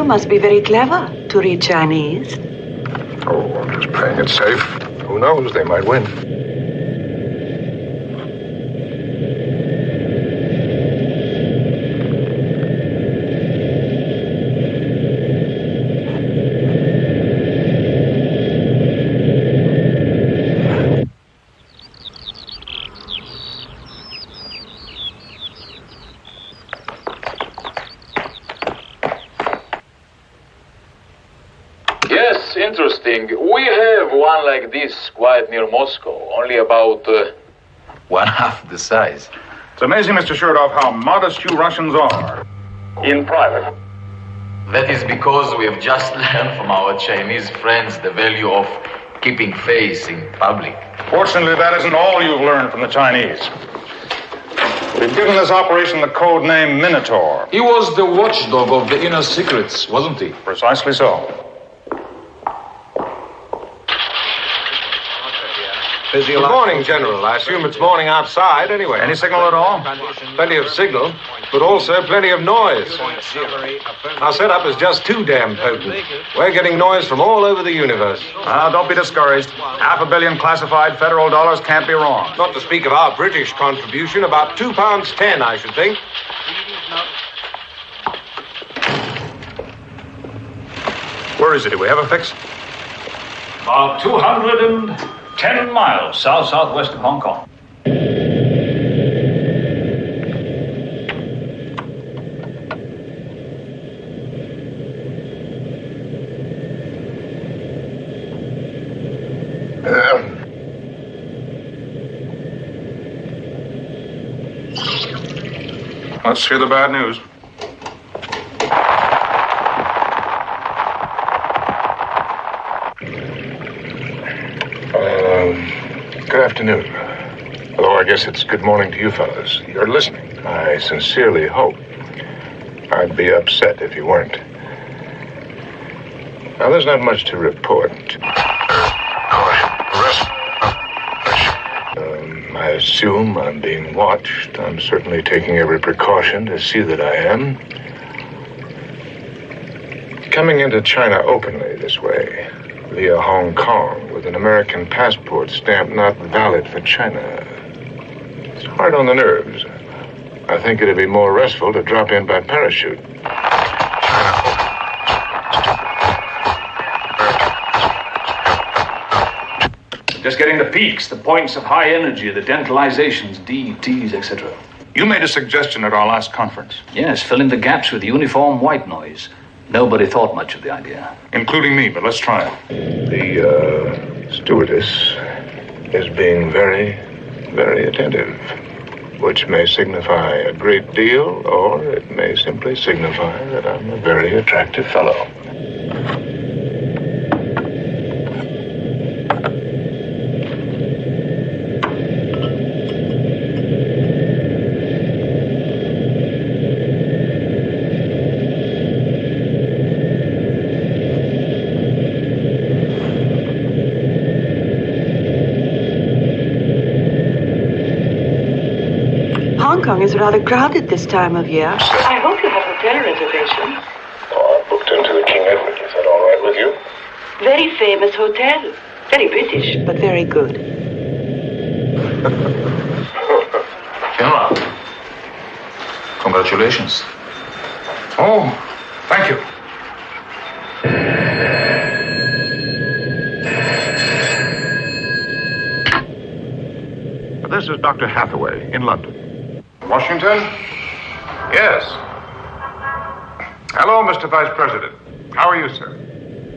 must be very clever to read Chinese. Oh, I'm just playing it safe. Who knows? They might win. Yes, interesting. We have one like this quite near Moscow, only about one half the size. It's amazing, Mr. Sherdov, how modest you Russians are. In private. That is because we have just learned from our Chinese friends the value of keeping face in public. Fortunately, that isn't all you've learned from the Chinese. We've given this operation the code name Minotaur. He was the watchdog of the inner secrets, wasn't he? Precisely so. Good morning, General. I assume it's morning outside anyway. Any signal at all? Plenty of signal, but also plenty of noise. Our setup is just too damn potent. We're getting noise from all over the universe. Don't be discouraged. $500 million classified federal dollars can't be wrong. Not to speak of our British contribution, about £2.10, I should think. Where is it? Do we have a fix? About 210 miles south-southwest of Hong Kong. Let's hear the bad news. Good afternoon. Although I guess it's good morning to you fellas. You're listening. I sincerely hope. I'd be upset if you weren't. Now, there's not much to report. I assume I'm being watched. I'm certainly taking every precaution to see that I am. Coming into China openly this way, via Hong Kong, with an American passport stamped not valid for China. It's hard on the nerves. I think it'd be more restful to drop in by parachute. Just getting the peaks, the points of high energy, the dentalizations, DTs, etc. You made a suggestion at our last conference. Yes, fill in the gaps with uniform white noise. Nobody thought much of the idea. Including me, but let's try it. The stewardess is being very, very attentive, which may signify a great deal, or it may simply signify that I'm a very attractive fellow. Hong Kong is rather crowded this time of year. I hope you have hotel reservation. Oh, I booked into the King Edward. Is that all right with you? Very famous hotel. Very British, but very good. General, congratulations. Oh, thank you. This is Dr. Hathaway in London. Washington? Yes. Hello, Mr. Vice President. How are you, sir?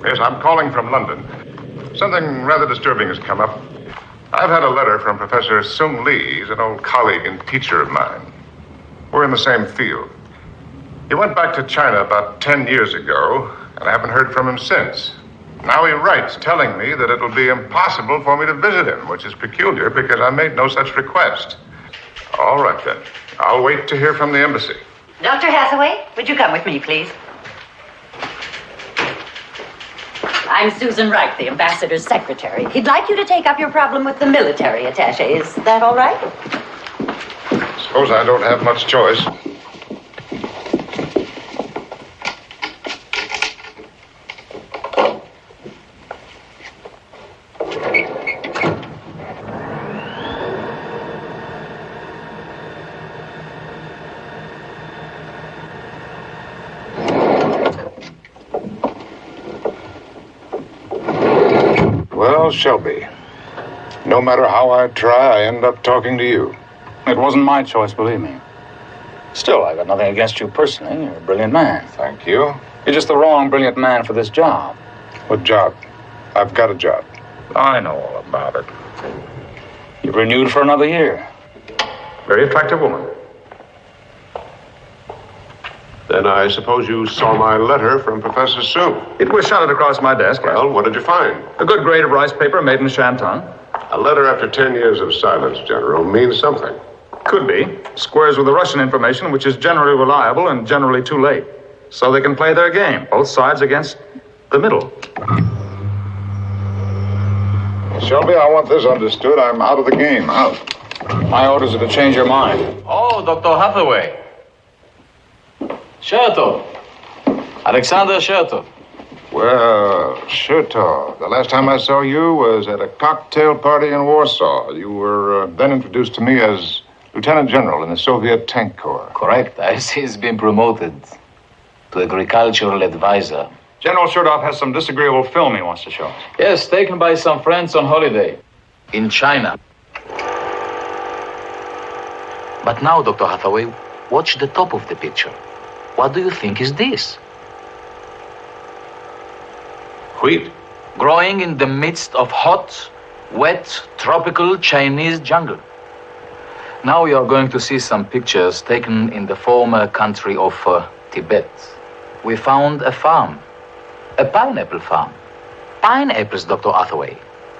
Yes, I'm calling from London. Something rather disturbing has come up. I've had a letter from Professor Sung Lee. He's an old colleague and teacher of mine. We're in the same field. He went back to China about 10 years ago, and I haven't heard from him since. Now he writes telling me that it'll be impossible for me to visit him, which is peculiar because I made no such request. All right, then. I'll wait to hear from the embassy. Dr. Hathaway, would you come with me, please? I'm Susan Wright, the ambassador's secretary. He'd like you to take up your problem with the military attaché. Is that all right? Suppose I don't have much choice. General Shelby. No matter how I try, I end up talking to you. It wasn't my choice, believe me. Still, I got nothing against you personally. You're a brilliant man. Thank you. You're just the wrong brilliant man for this job. What job? I've got a job. I know all about it. You've renewed for another year. Very attractive woman. Then I suppose you saw my letter from Professor Soong. It was shot across my desk. Well, what did you find? A good grade of rice paper made in Shantung. A letter after 10 years of silence, General, means something. Could be. Squares with the Russian information, which is generally reliable and generally too late. So they can play their game, both sides against the middle. Shelby, I want this understood. I'm out of the game. Out. My orders are to change your mind. Oh, Dr. Hathaway. Chertov. Alexander Chertov. Well, Chertov, the last time I saw you was at a cocktail party in Warsaw. You were then introduced to me as Lieutenant General in the Soviet Tank Corps. Correct. I've since been promoted to agricultural advisor. General Chertov has some disagreeable film he wants to show us. Yes, taken by some friends on holiday in China. But now, Dr. Hathaway, watch the top of the picture. What do you think is this? Wheat? Growing in the midst of hot, wet, tropical Chinese jungle. Now you are going to see some pictures taken in the former country of Tibet. We found a farm, a pineapple farm. Pineapples, Dr. Hathaway,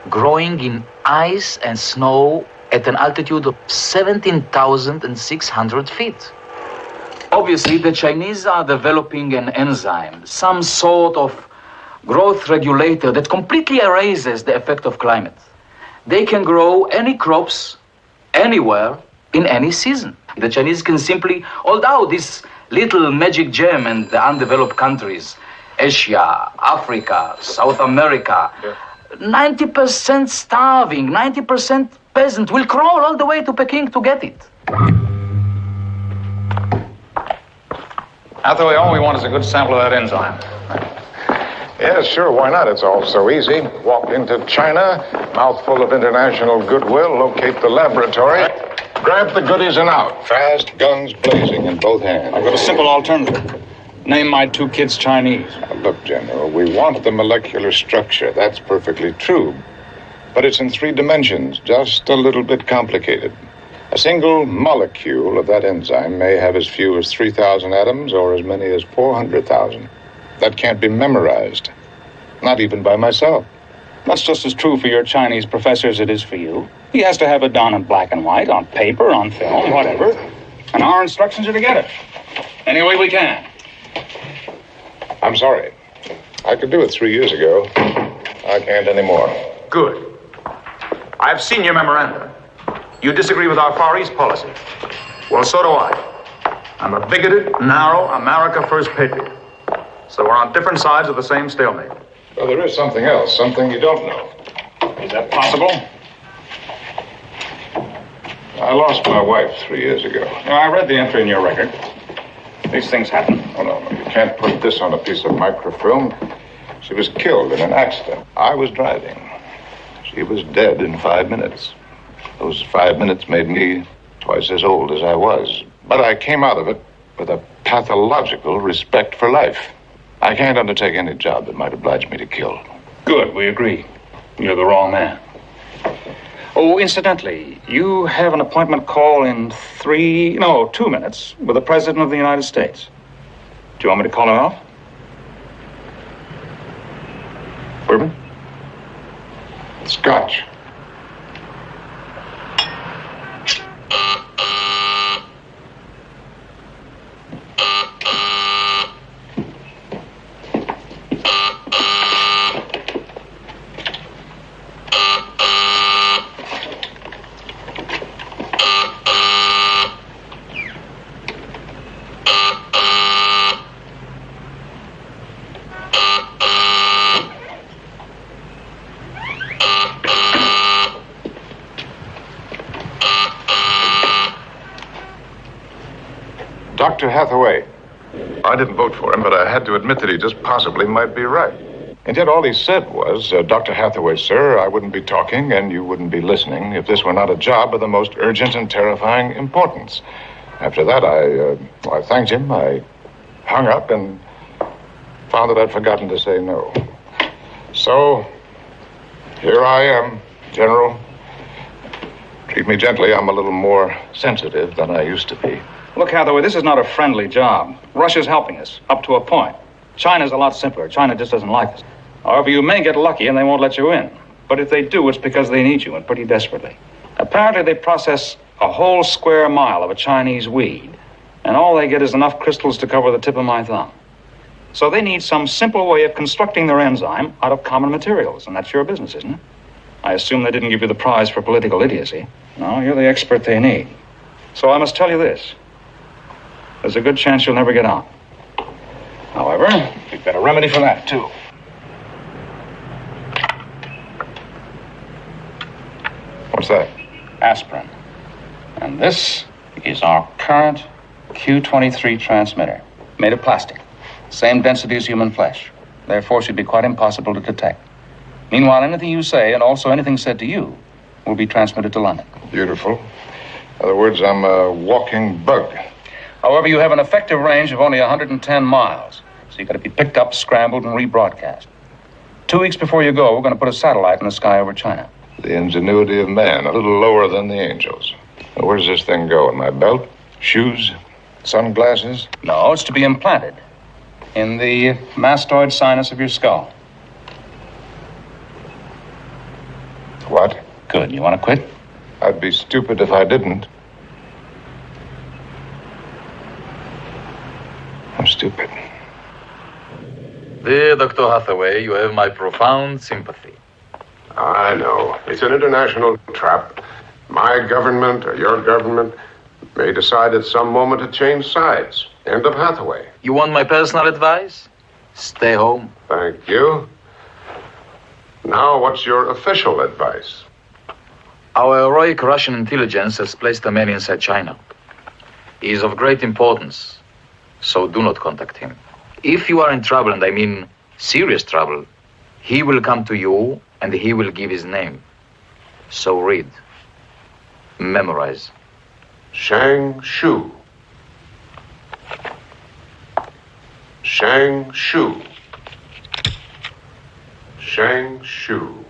growing in ice and snow at an altitude of 17,600 feet. Obviously, the Chinese are developing an enzyme, some sort of growth regulator that completely erases the effect of climate. They can grow any crops anywhere in any season. The Chinese can simply hold out this little magic gem in the undeveloped countries, Asia, Africa, South America. 90% starving, 90% peasant will crawl all the way to Peking to get it. Hathaway, all we want is a good sample of that enzyme. Yes, sure, why not? It's all so easy. Walk into China, mouthful of international goodwill, locate the laboratory, grab the goodies and out. Fast, guns blazing in both hands. I've got a simple alternative. Name my 2 kids Chinese. Now, look, General, we want the molecular structure. That's perfectly true. But it's in 3 dimensions, just a little bit complicated. A single molecule of that enzyme may have as few as 3,000 atoms or as many as 400,000. That can't be memorized. Not even by myself. That's just as true for your Chinese professor as it is for you. He has to have it done in black and white, on paper, on film, whatever. And our instructions are to get it. Any way we can. I'm sorry. I could do it 3 years ago. I can't anymore. Good. I've seen your memorandum. You disagree with our Far East policy. Well, so do I. I'm a bigoted, narrow, America First patriot. So we're on different sides of the same stalemate. Well, there is something else, something you don't know. Is that possible? I lost my wife 3 years ago. No, I read the entry in your record. These things happen. Oh, no. You can't put this on a piece of microfilm. She was killed in an accident. I was driving. She was dead in 5 minutes. Those 5 minutes made me twice as old as I was. But I came out of it with a pathological respect for life. I can't undertake any job that might oblige me to kill. Good, we agree. You're the wrong man. Oh, incidentally, you have an appointment call in 2 minutes with the President of the United States. Do you want me to call it off? Bourbon? Scotch. Dr. Hathaway. I didn't vote for him, but I had to admit that he just possibly might be right. And yet all he said was, Dr. Hathaway, sir, I wouldn't be talking and you wouldn't be listening if this were not a job of the most urgent and terrifying importance. After that, I thanked him. I hung up and found that I'd forgotten to say no. So, here I am, General. Treat me gently. I'm a little more sensitive than I used to be. Look, Hathaway, this is not a friendly job. Russia's helping us, up to a point. China's a lot simpler. China just doesn't like us. However, you may get lucky and they won't let you in. But if they do, it's because they need you, and pretty desperately. Apparently, they process a whole square mile of a Chinese weed, and all they get is enough crystals to cover the tip of my thumb. So they need some simple way of constructing their enzyme out of common materials, and that's your business, isn't it? I assume they didn't give you the prize for political idiocy. No, you're the expert they need. So I must tell you this. There's a good chance you'll never get out. However, we've got a remedy for that, too. What's that? Aspirin. And this is our current Q23 transmitter, made of plastic. Same density as human flesh. Therefore, should be quite impossible to detect. Meanwhile, anything you say, and also anything said to you, will be transmitted to London. Beautiful. In other words, I'm a walking bug. However, you have an effective range of only 110 miles. So you've got to be picked up, scrambled, and rebroadcast. 2 weeks before you go, we're going to put a satellite in the sky over China. The ingenuity of man, a little lower than the angels. Now, where does this thing go? In my belt? Shoes? Sunglasses? No, it's to be implanted in the mastoid sinus of your skull. What? Good. You want to quit? I'd be stupid if I didn't. I'm stupid. Dear Dr. Hathaway, you have my profound sympathy. I know. It's an international trap. My government or your government may decide at some moment to change sides. End of Hathaway. You want my personal advice? Stay home. Thank you. Now, what's your official advice? Our heroic Russian intelligence has placed a man inside China. He is of great importance, so do not contact him. If you are in trouble, and I mean serious trouble, he will come to you and he will give his name. So read. Memorize. Shang Shu. Shang Shu. Shang Shu.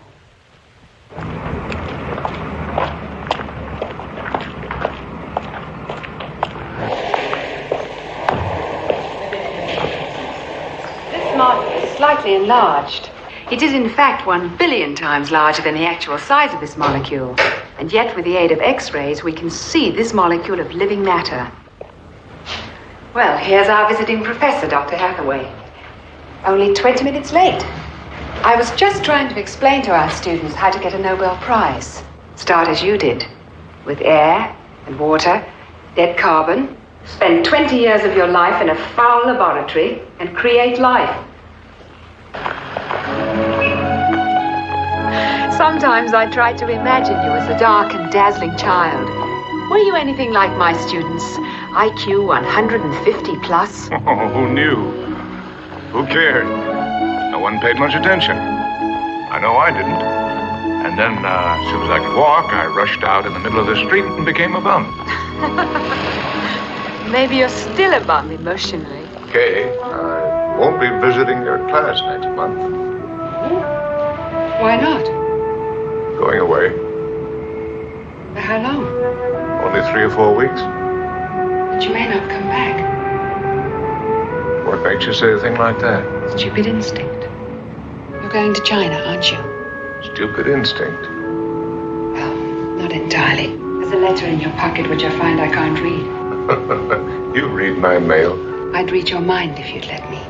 This model is slightly enlarged. It is, in fact, 1 billion times larger than the actual size of this molecule. And yet, with the aid of X-rays, we can see this molecule of living matter. Well, here's our visiting professor, Dr. Hathaway. Only 20 minutes late. I was just trying to explain to our students how to get a Nobel Prize. Start as you did, with air and water, dead carbon. Spend 20 years of your life in a foul laboratory and create life. Sometimes I try to imagine you as a dark and dazzling child. Were you anything like my students? IQ 150 plus? Oh, who knew? Who cared? No one paid much attention. I know I didn't. And then, as soon as I could walk, I rushed out in the middle of the street and became a bum. Maybe you're still a bum emotionally. Okay, I won't be visiting your class next month. Why not? Going away. For how long? Only 3 or 4 weeks. But you may not come back. What makes you say a thing like that? Stupid instinct. You're going to China, aren't you? Stupid instinct. Well, not entirely. There's a letter in your pocket which I find I can't read. You read my mail. I'd read your mind if you'd let me.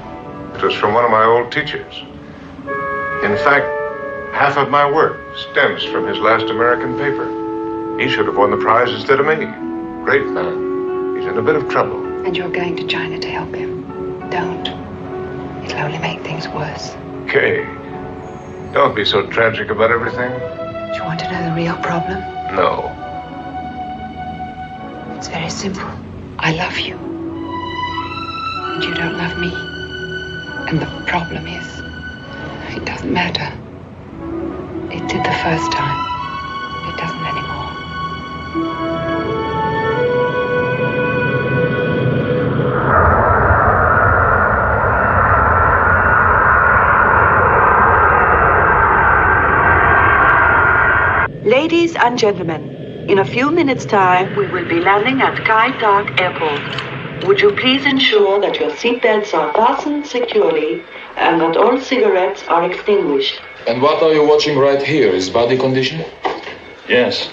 It was from one of my old teachers. In fact, half of my work stems from his last American paper. He should have won the prize instead of me. Great man. He's in a bit of trouble. And you're going to China to help him. Don't. It'll only make things worse. Kay, don't be so tragic about everything. Do you want to know the real problem? No. It's very simple. I love you. And you don't love me. And the problem is, It doesn't matter. It did the first time. It doesn't anymore. Ladies and gentlemen, in a few minutes' time, we will be landing at Kai Tak Airport. Would you please ensure that your seatbelts are fastened securely and that all cigarettes are extinguished? And what are you watching right here? Is body condition? Yes.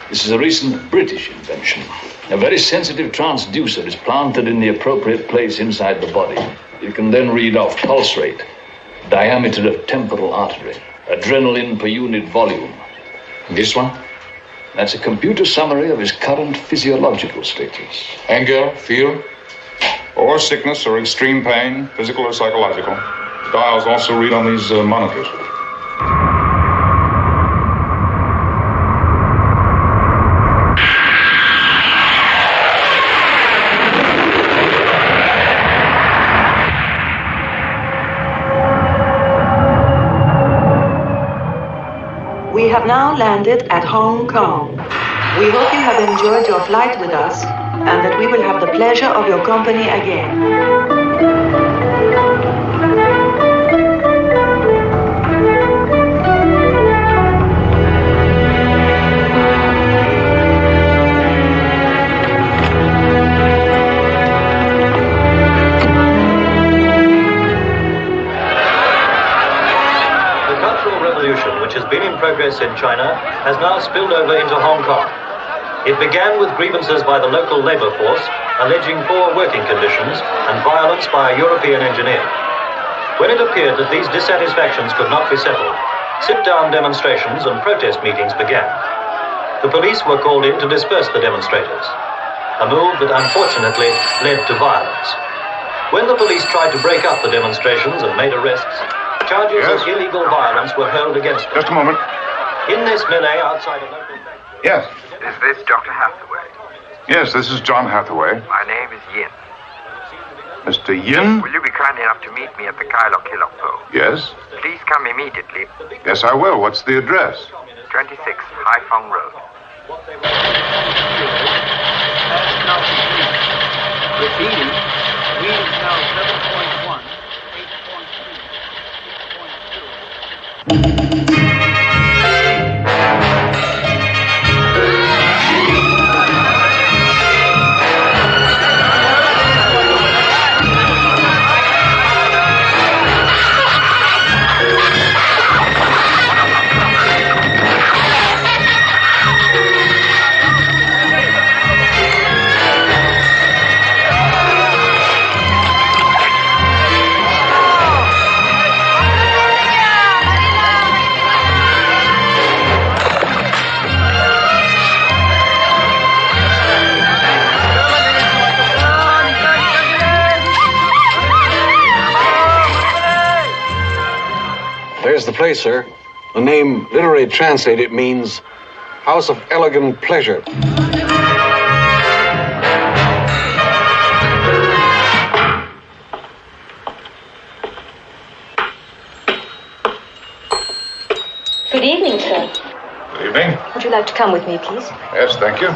This is a recent British invention. A very sensitive transducer is planted in the appropriate place inside the body. It can then read off pulse rate, diameter of temporal artery, adrenaline per unit volume. This one? That's a computer summary of his current physiological status. Anger, fear? Or sickness or extreme pain, physical or psychological. Dials also read on these monitors. We have now landed at Hong Kong. We hope you have enjoyed your flight with us and that we will have the pleasure of your company again. Which has been in progress in China, has now spilled over into Hong Kong. It began with grievances by the local labor force, alleging poor working conditions and violence by a European engineer. When it appeared that these dissatisfactions could not be settled, sit-down demonstrations and protest meetings began. The police were called in to disperse the demonstrators, a move that unfortunately led to violence. When the police tried to break up the demonstrations and made arrests, charges of illegal violence were hurled against them. Just a moment. In this melee outside a local factory... Yes. Is this Dr. Hathaway? Yes, this is John Hathaway. My name is Yin. Mr. Yin? Will you be kind enough to meet me at the Kailok Hillock pole? Yes. Please come immediately. Yes, I will. What's the address? 26 Haiphong Road. Repeating, reading now 7.1. There's the place, sir. The name, literally translated, means House of Elegant Pleasure. Good evening, sir. Good evening. Would you like to come with me, please? Yes, thank you.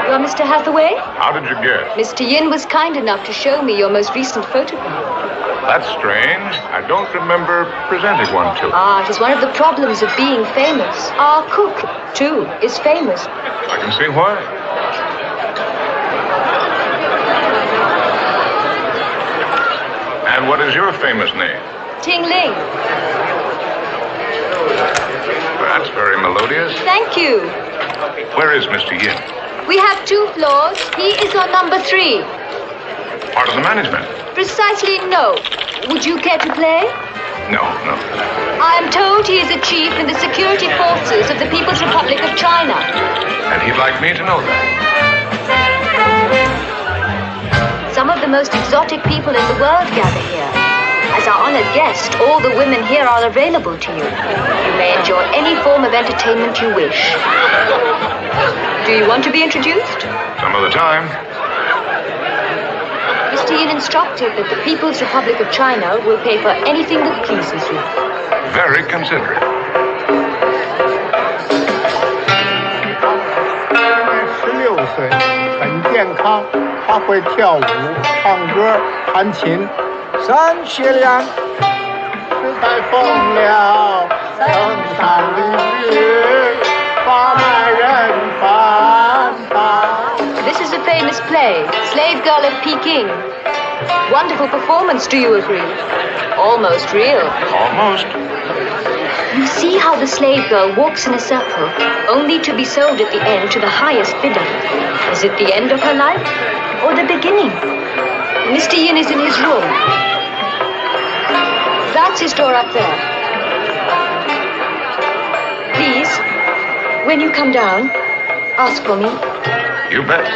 You are Mr. Hathaway? How did you guess? Mr. Yin was kind enough to show me your most recent photograph. That's strange. I don't remember presenting one to you. Ah, it is one of the problems of being famous. Our cook, too, is famous. I can see why. And what is your famous name? Ting Ling. That's very melodious. Thank you. Where is Mr. Yin? We have 2 floors. He is on number 3. Part of the management? Precisely no. Would you care to play? No. I am told he is a chief in the security forces of the People's Republic of China. And he'd like me to know that. Some of the most exotic people in the world gather here. As our honored guest, all the women here are available to you. You may enjoy any form of entertainment you wish. Do you want to be introduced? Some other time. Mr. Yin instructed that the People's Republic of China will pay for anything that pleases you. Very considerate. 16岁，很健康，他会跳舞、唱歌、弹琴。三学两，时代疯了，登上历史，把卖人反叛。 This is a famous play, Slave Girl of Peking. Wonderful performance, do you agree? Almost real. Almost. You see how the slave girl walks in a circle, only to be sold at the end to the highest bidder. Is it the end of her life or the beginning? Mr. Yin is in his room. That's his door up there. Please, when you come down, ask for me. You bet.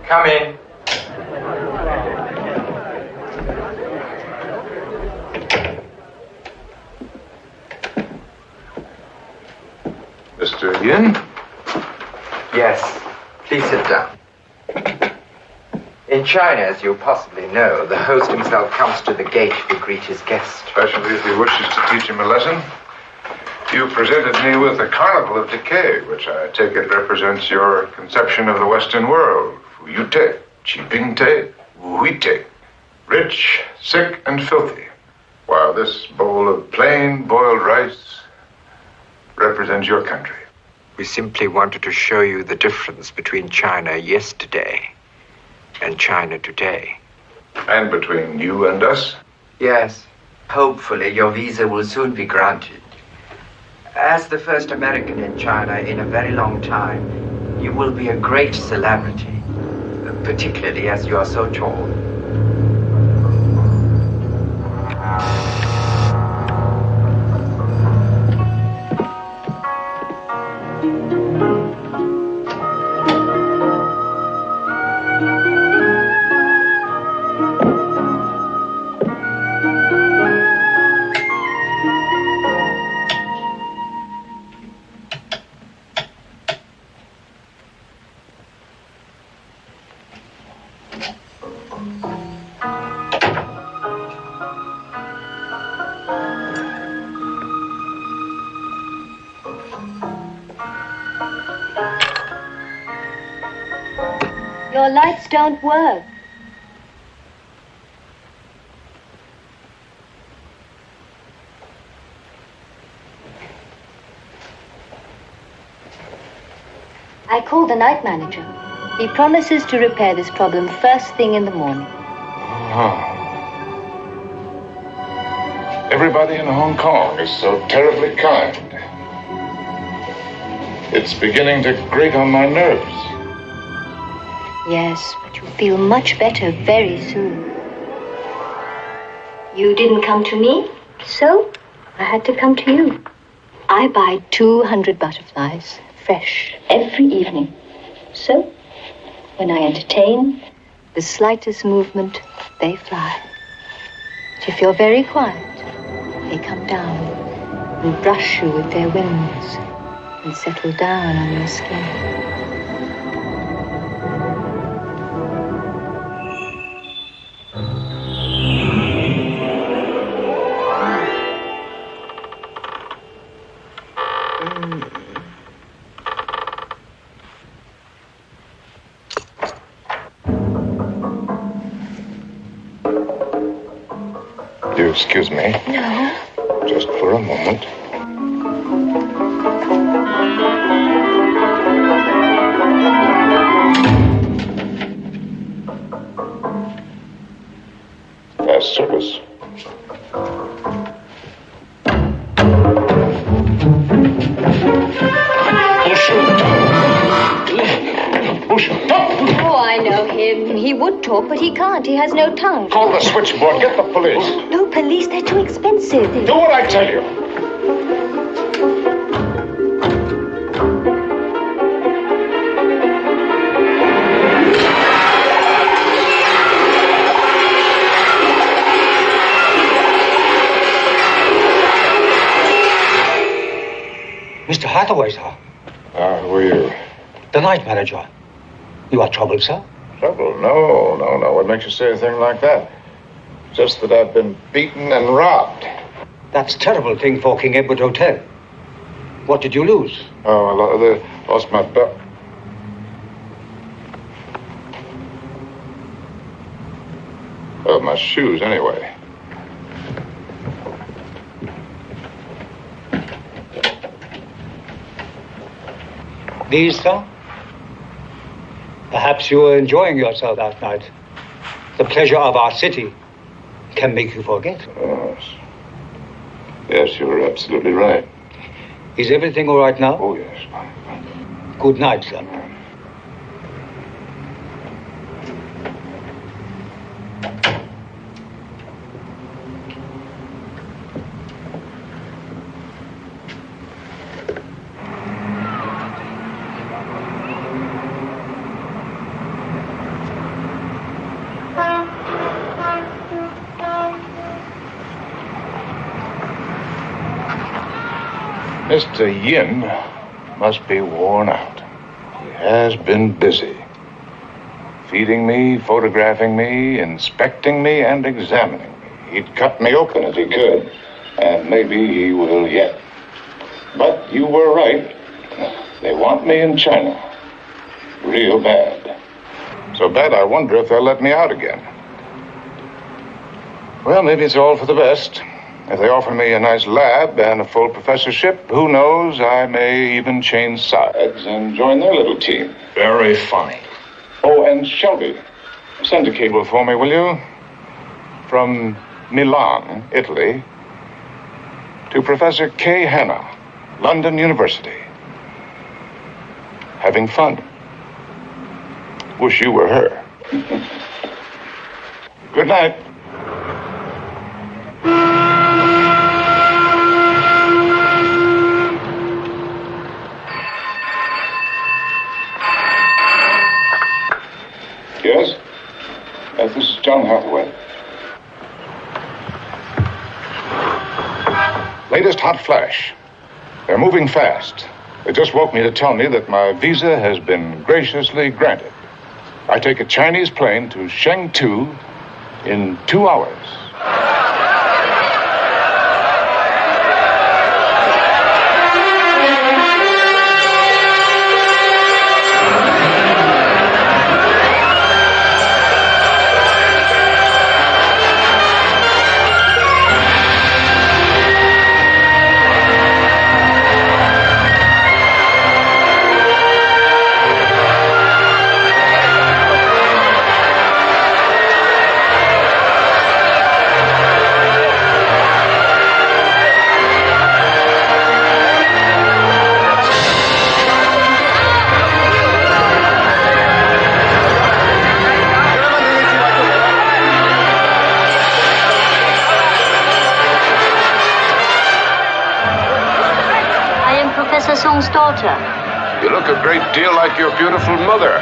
Come in. Mr. Yin? Yes, please sit down. In China, as you possibly know, the host himself comes to the gate to greet his guest. Especially if he wishes to teach him a lesson. You presented me with a carnival of decay, which I take it represents your conception of the Western world. Fuyute, Qipingte, Wuite. Rich, sick, and filthy. While this bowl of plain boiled rice represents your country. We simply wanted to show you the difference between China yesterday and China today. And between you and us? Yes. Hopefully your visa will soon be granted. As the first American in China in a very long time, you will be a great celebrity, particularly as you are so tall. Your lights don't work. I called the night manager. He promises to repair this problem first thing in the morning. Everybody in Hong Kong is so terribly kind. It's beginning to grate on my nerves. Yes, but you'll feel much better very soon. You didn't come to me, so I had to come to you. I buy 200 butterflies, fresh, every evening. So, when I entertain, the slightest movement, they fly. If you feel very quiet, they come down and brush you with their wings and settle down on your skin. Do you excuse me? No. Just for a moment. Fast service. Oh, I know him. He would talk, but he can't. He has no tongue. Call the switchboard. Get the police. No police. They're too expensive. Do what I tell you. Mr. Hathaway, sir. Who are you? The night manager. You are troubled, sir? Trouble? No. What makes you say a thing like that? Just that I've been beaten and robbed. That's a terrible thing for King Edward Hotel. What did you lose? Oh, I lost my belt. Oh, my shoes, anyway. These, sir? Perhaps you were enjoying yourself last night. The pleasure of our city can make you forget. Yes, you're absolutely right. Is everything all right now? Oh, yes. Good night, sir. Mr. Yin must be worn out. He has been busy. Feeding me, photographing me, inspecting me, and examining me. He'd cut me open if he could, and maybe he will yet. But you were right. They want me in China. Real bad. So bad I wonder if they'll let me out again. Well, maybe it's all for the best. If they offer me a nice lab and a full professorship, who knows, I may even change sides and join their little team. Very funny. Oh, and Shelby, send a cable for me, will you? From Milan, Italy, to Professor K. Hanna, London University. Having fun. Wish you were her. Good night. Yes? This is John Hathaway. Latest hot flash. They're moving fast. They just woke me to tell me that my visa has been graciously granted. I take a Chinese plane to Chengdu in 2 hours. Daughter. You look a great deal like your beautiful mother.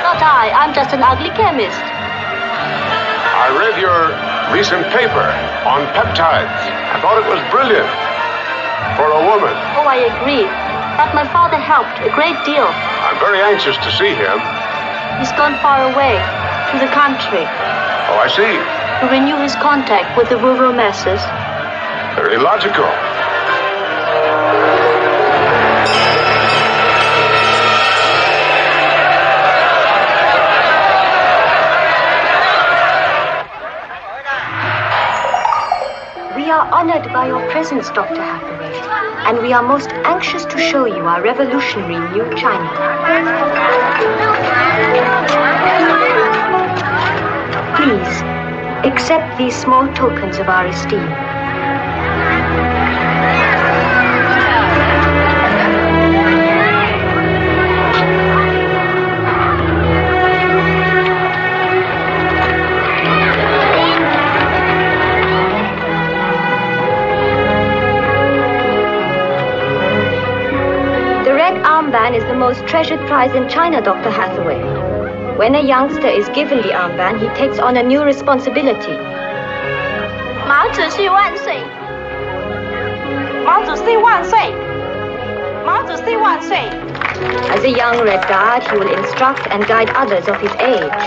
Not I. I'm just an ugly chemist. I read your recent paper on peptides. I thought it was brilliant. For a woman. Oh, I agree. But my father helped a great deal. I'm very anxious to see him. He's gone far away, to the country. Oh, I see. To renew his contact with the rural masses. Very logical. We are honored by your presence, Dr. Hathaway, and we are most anxious to show you our revolutionary new China. Please, accept these small tokens of our esteem. Armband is the most treasured prize in China, Dr. Hathaway. When a youngster is given the armband, he takes on a new responsibility. 毛主席万岁！毛主席万岁！ As a young Red Guard, he will instruct and guide others of his age.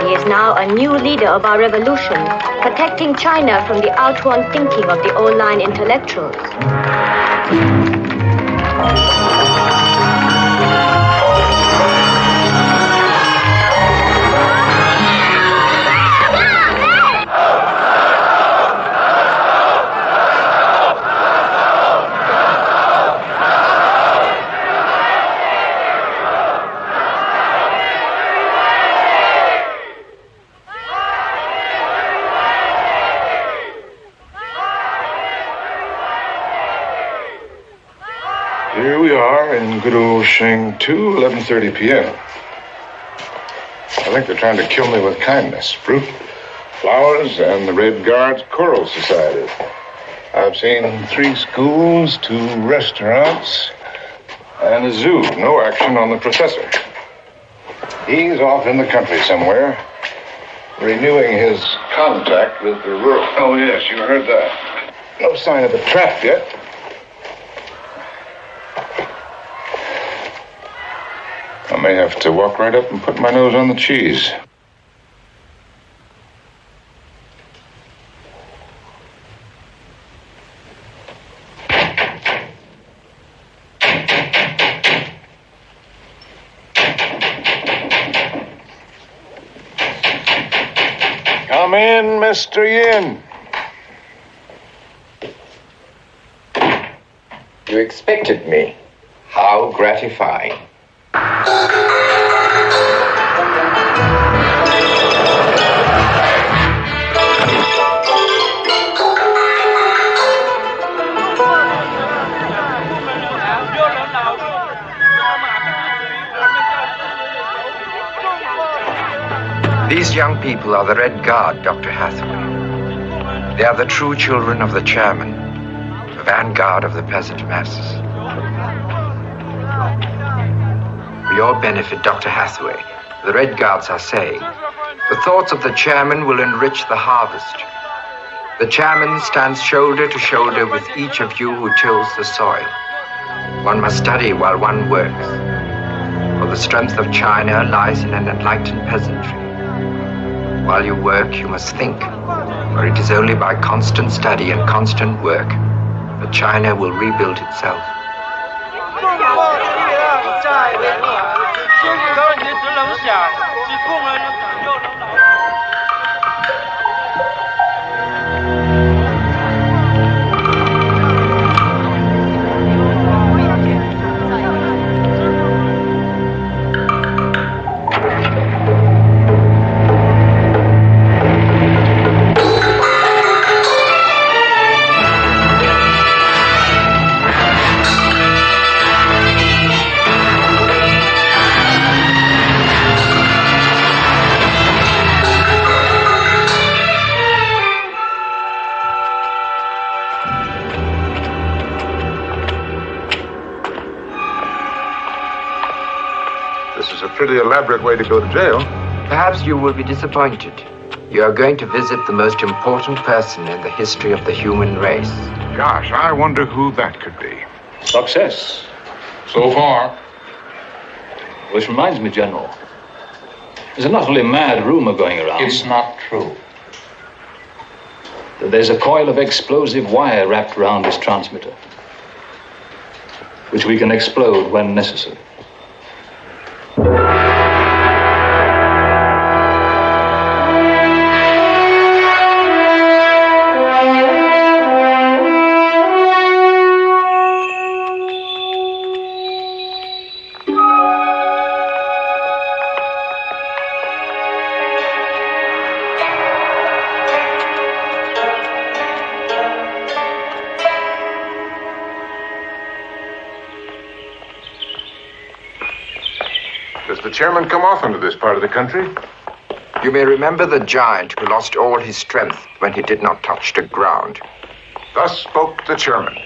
He is now a new leader of our revolution, protecting China from the outworn thinking of the old-line intellectuals. Here we are in good old Shangtu, 11:30 p.m. I think they're trying to kill me with kindness. Fruit, flowers, and the Red Guards Choral Society. I've seen 3 schools, 2 restaurants, and a zoo. No action on the professor. He's off in the country somewhere, renewing his contact with the rural... Oh, yes, you heard that. No sign of the trap yet. I may have to walk right up and put my nose on the cheese. Come in, Mr. Yin. You expected me. How gratifying. These young people are the Red Guard, Dr. Hathaway. They are the true children of the chairman, the vanguard of the peasant masses. For your benefit, Dr. Hathaway, the Red Guards are saying, the thoughts of the chairman will enrich the harvest. The chairman stands shoulder to shoulder with each of you who tills the soil. One must study while one works. For the strength of China lies in an enlightened peasantry. While you work, you must think, for it is only by constant study and constant work that China will rebuild itself. Pretty elaborate way to go to jail. Perhaps you will be disappointed. You are going to visit the most important person in the history of the human race. Gosh, I wonder who that could be. Success. So far. Which reminds me, General, there's an utterly mad rumor going around. It's not true. That there's a coil of explosive wire wrapped around this transmitter, which we can explode when necessary. Does the chairman come often to this part of the country? You may remember the giant who lost all his strength when he did not touch the ground. Thus spoke the chairman.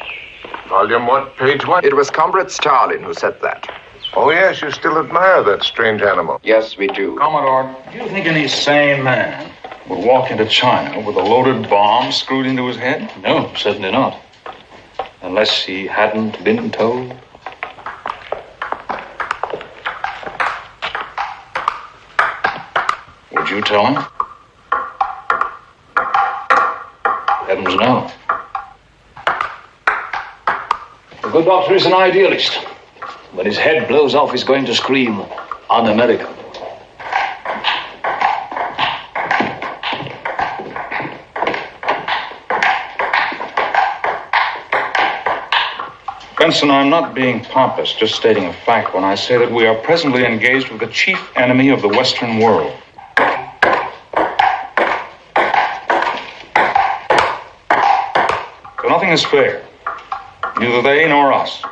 Volume what, page what? It was Comrade Stalin who said that. Oh, yes, you still admire that strange animal. Yes, we do. Commodore, do you think any sane man would walk into China with a loaded bomb screwed into his head? No, certainly not. Unless he hadn't been told. Would you tell him? Heavens, no. A good doctor is an idealist. When his head blows off, he's going to scream, un-American. Benson, I'm not being pompous, just stating a fact when I say that we are presently engaged with the chief enemy of the Western world. So nothing is fair. Neither they nor us.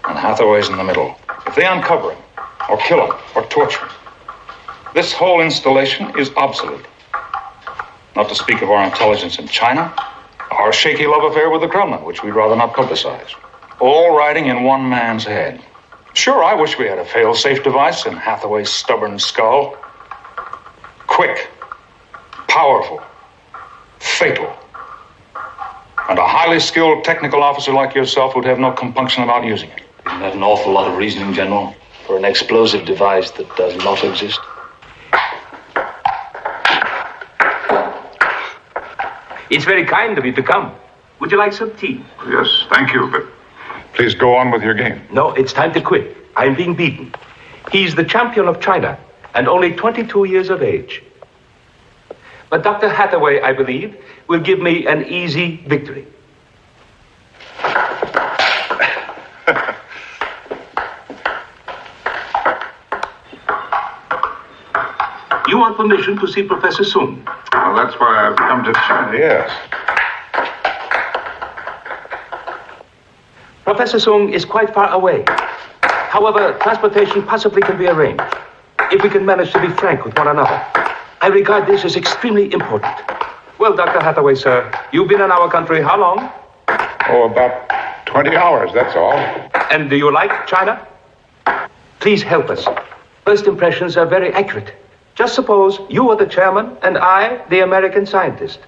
And Hathaway's in the middle. If they uncover him, or kill him, or torture him, this whole installation is obsolete. Not to speak of our intelligence in China, our shaky love affair with the Kremlin, which we'd rather not publicize. All riding in one man's head. Sure, I wish we had a fail-safe device in Hathaway's stubborn skull. Quick, powerful, fatal. And a highly skilled technical officer like yourself would have no compunction about using it. Isn't that an awful lot of reasoning, General, for an explosive device that does not exist? It's very kind of you to come. Would you like some tea? Yes, thank you, but please go on with your game. No, it's time to quit. I'm being beaten. He's the champion of China and only 22 years of age. But Dr. Hathaway, I believe, will give me an easy victory. You want permission to see Professor Sung? Well, that's why I've come to China, yes. Professor Sung is quite far away. However, transportation possibly can be arranged, if we can manage to be frank with one another. I regard this as extremely important. Well, Dr. Hathaway, sir, you've been in our country how long? Oh, about 20 hours, that's all. And do you like China? Please help us. First impressions are very accurate. Just suppose you are the chairman and I, the American scientist.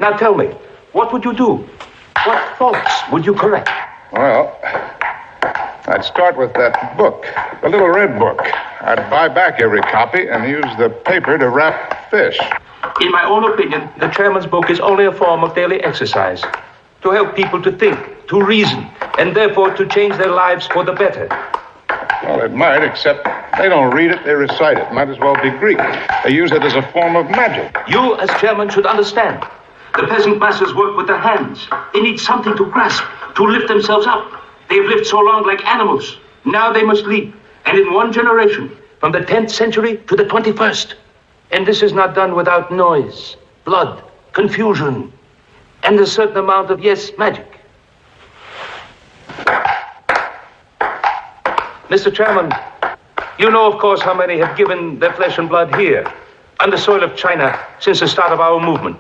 Now tell me, what would you do? What faults would you correct? Well, I'd start with that book, the little red book. I'd buy back every copy and use the paper to wrap fish. In my own opinion, the chairman's book is only a form of daily exercise to help people to think, to reason, and therefore to change their lives for the better. Well, it might, except they don't read it, they recite it. Might as well be Greek. They use it as a form of magic. You, as chairman, should understand. The peasant masses work with their hands. They need something to grasp, to lift themselves up. They've lived so long like animals. Now they must leap. And in one generation, from the 10th century to the 21st. And this is not done without noise, blood, confusion, and a certain amount of, yes, magic. Mr. Chairman, you know, of course, how many have given their flesh and blood here, on the soil of China, since the start of our movement.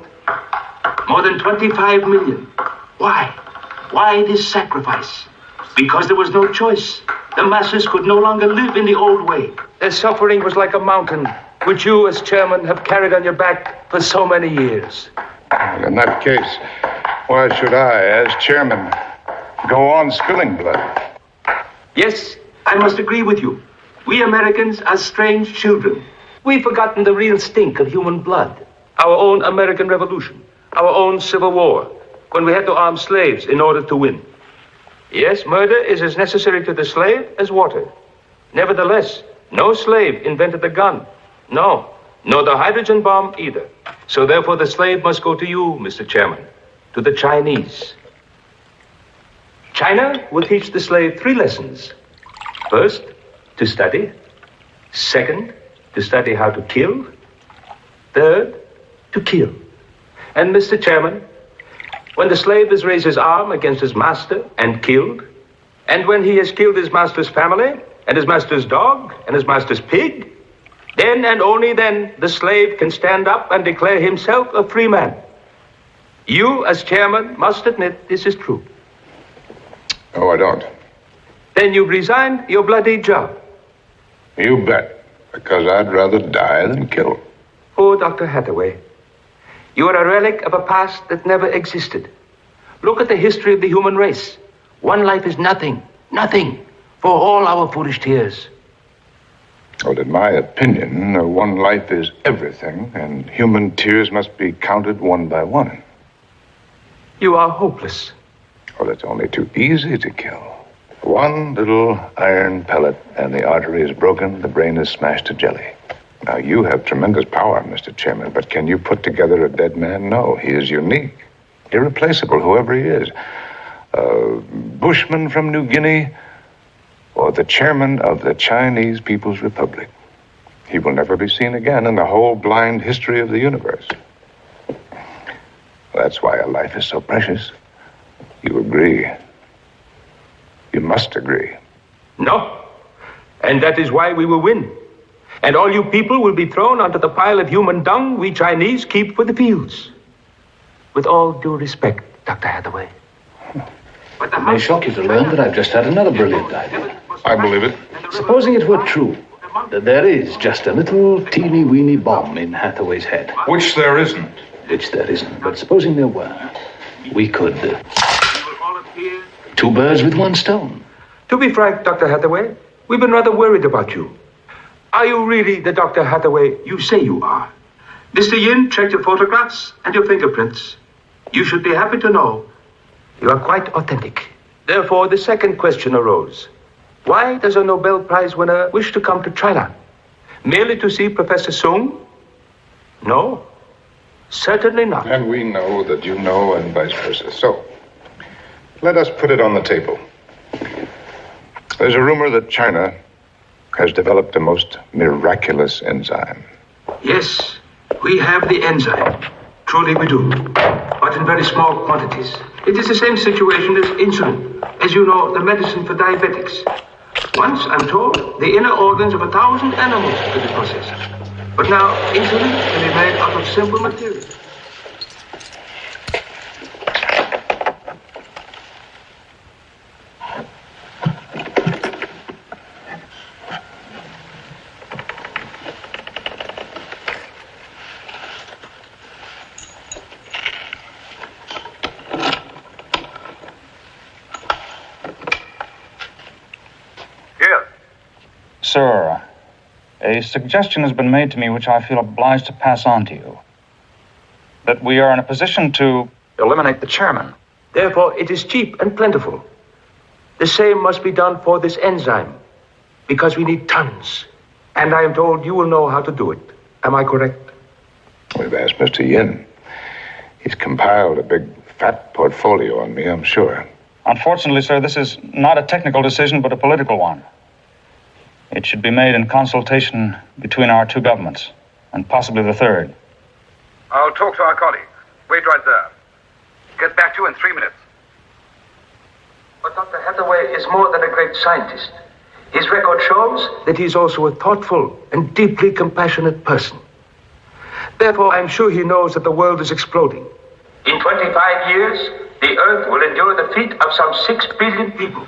More than 25 million. Why? Why this sacrifice? Because there was no choice. The masses could no longer live in the old way. Their suffering was like a mountain, which you, as chairman, have carried on your back for so many years. Well, in that case, why should I, as chairman, go on spilling blood? Yes, I must agree with you. We Americans are strange children. We've forgotten the real stink of human blood. Our own American Revolution, our own Civil War, when we had to arm slaves in order to win. Yes, murder is as necessary to the slave as water. Nevertheless, no slave invented the gun. No, nor the hydrogen bomb either. So therefore the slave must go to you, Mr. Chairman, to the Chinese. China will teach the slave 3 lessons. First, to study. Second, to study how to kill. Third, to kill. And Mr. Chairman, when the slave has raised his arm against his master and killed, and when he has killed his master's family, and his master's dog, and his master's pig, then and only then the slave can stand up and declare himself a free man. You, as chairman, must admit this is true. Oh, I don't. Then you've resigned your bloody job. You bet, because I'd rather die than kill. Oh, Dr. Hathaway, you are a relic of a past that never existed. Look at the history of the human race. One life is nothing, nothing, for all our foolish tears. Well, in my opinion, one life is everything, and human tears must be counted one by one. You are hopeless. Well, it's only too easy to kill. One little iron pellet, and the artery is broken, the brain is smashed to jelly. Now, you have tremendous power, Mr. Chairman, but can you put together a dead man? No, he is unique, irreplaceable, whoever he is. A bushman from New Guinea, or the chairman of the Chinese People's Republic. He will never be seen again in the whole blind history of the universe. That's why a life is so precious. You agree. You must agree. No. And that is why we will win. And all you people will be thrown onto the pile of human dung we Chinese keep for the fields. With all due respect, Dr. Hathaway. It may shock you to learn that I've just had another brilliant idea. I believe it. Supposing it were true that there is just a little teeny-weeny bomb in Hathaway's head. Which there isn't. Which there isn't. But supposing there were, we could... two birds with one stone. To be frank, Dr. Hathaway, we've been rather worried about you. Are you really the Dr. Hathaway you say you are? Mr. Yin checked your photographs and your fingerprints. You should be happy to know you are quite authentic. Therefore, the second question arose. Why does a Nobel Prize winner wish to come to China? Merely to see Professor Sung? No, certainly not. And we know that you know, and vice versa. So, let us put it on the table. There's a rumor that China has developed a most miraculous enzyme. Yes, we have the enzyme. Truly we do. But in very small quantities. It is the same situation as insulin. As you know, the medicine for diabetics. Once, I'm told, the inner organs of 1,000 animals could be processed. But now, insulin can be made out of simple material. Sir, a suggestion has been made to me which I feel obliged to pass on to you. That we are in a position to eliminate the chairman. Therefore, it is cheap and plentiful. The same must be done for this enzyme, because we need tons. And I am told you will know how to do it. Am I correct? We've asked Mr. Yin. He's compiled a big, fat portfolio on me, I'm sure. Unfortunately, sir, this is not a technical decision, but a political one. It should be made in consultation between our two governments, and possibly the third. I'll talk to our colleagues. Wait right there. Get back to you in 3 minutes. But Dr. Hathaway is more than a great scientist. His record shows that he is also a thoughtful and deeply compassionate person. Therefore, I'm sure he knows that the world is exploding. In 25 years, the Earth will endure the fate of some 6 billion people.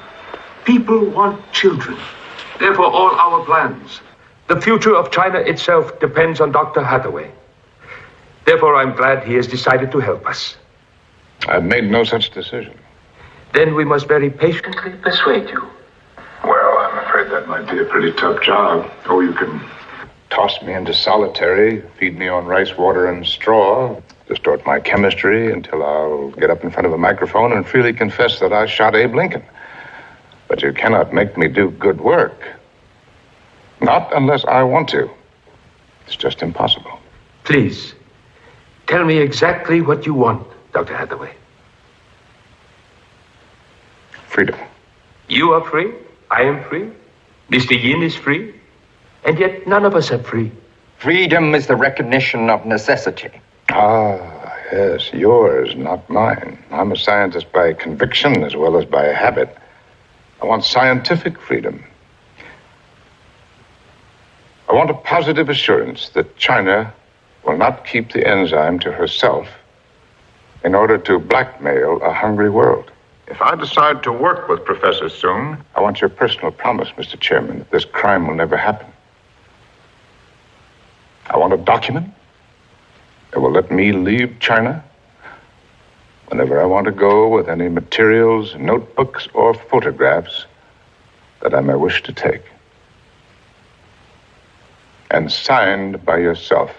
People want children. Therefore, all our plans. The future of China itself depends on Dr. Hathaway. Therefore, I'm glad he has decided to help us. I've made no such decision. Then we must very patiently persuade you. Well, I'm afraid that might be a pretty tough job. Oh, you can toss me into solitary, feed me on rice, water, and straw, distort my chemistry until I'll get up in front of a microphone and freely confess that I shot Abe Lincoln. But you cannot make me do good work. Not unless I want to. It's just impossible. Please, tell me exactly what you want, Dr. Hathaway. Freedom. You are free. I am free. Mr. Yin is free. And yet none of us are free. Freedom is the recognition of necessity. Ah, yes, yours, not mine. I'm a scientist by conviction as well as by habit. I want scientific freedom. I want a positive assurance that China will not keep the enzyme to herself in order to blackmail a hungry world. If I decide to work with Professor Sung, I want your personal promise, Mr. Chairman, that this crime will never happen. I want a document that will let me leave China whenever I want to go with any materials, notebooks, or photographs that I may wish to take. And signed by yourself,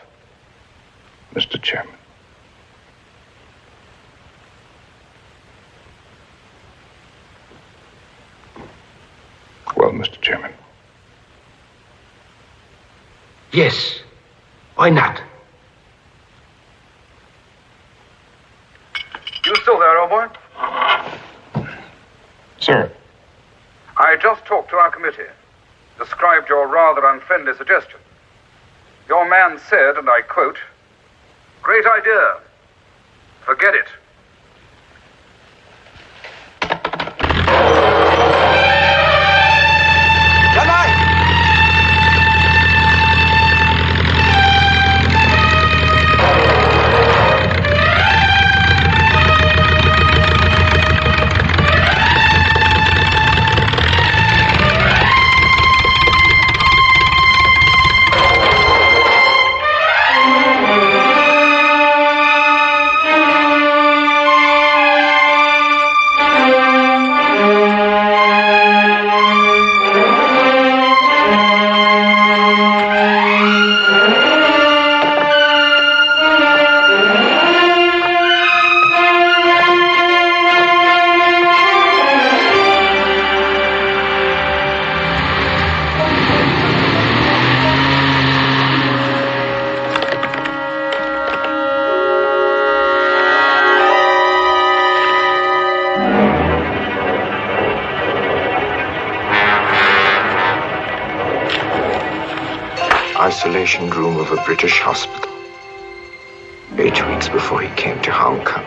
Mr. Chairman. Well, Mr. Chairman. Yes. Why not? You still there, old boy? Sir. I just talked to our committee. Described your rather unfriendly suggestion. Your man said, and I quote, "Great idea. Forget it." Isolation room of a British hospital. 8 weeks before he came to Hong Kong.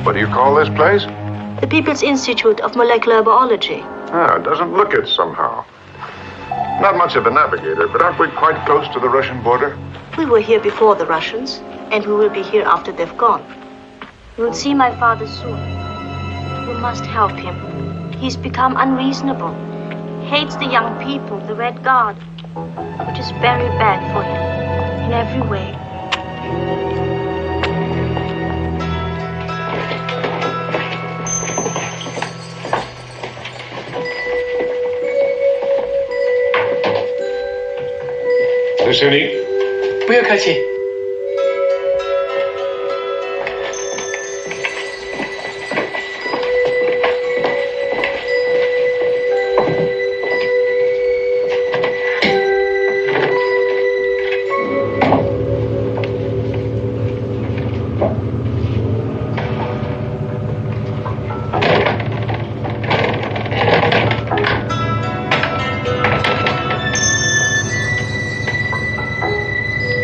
What do you call this place? The People's Institute of Molecular Biology. Ah, it doesn't look it somehow. Not much of a navigator, but aren't we quite close to the Russian border? We were here before the Russians, and we will be here after they've gone. You'll see my father soon. You must help him. He's become unreasonable. Hates the young people, the Red Guard, which is very bad for him in every way. Listening. 不要客气。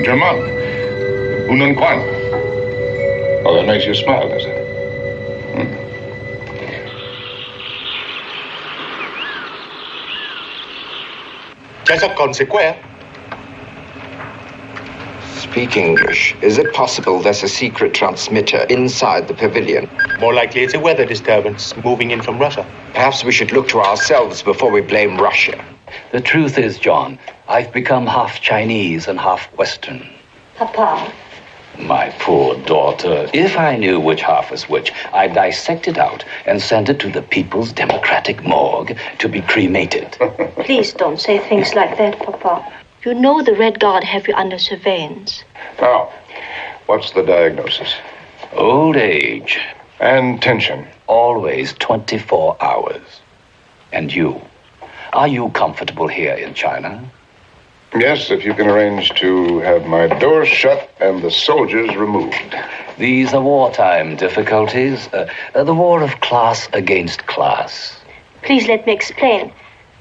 German. Unan Quan. Oh, that makes you smile, does it? Speak English. Is it possible there's a secret transmitter inside the pavilion? More likely it's a weather disturbance moving in from Russia. Perhaps we should look to ourselves before we blame Russia. The truth is, John, I've become half Chinese and half Western. Papa. My poor daughter. If I knew which half was which, I'd dissect it out and send it to the People's Democratic Morgue to be cremated. Please don't say things like that, Papa. You know the Red Guard have you under surveillance. Now, what's the diagnosis? Old age. And tension. Always 24 hours. And you? Are you comfortable here in China? Yes, if you can arrange to have my door shut and the soldiers removed. These are wartime difficulties. The war of class against class. Please let me explain.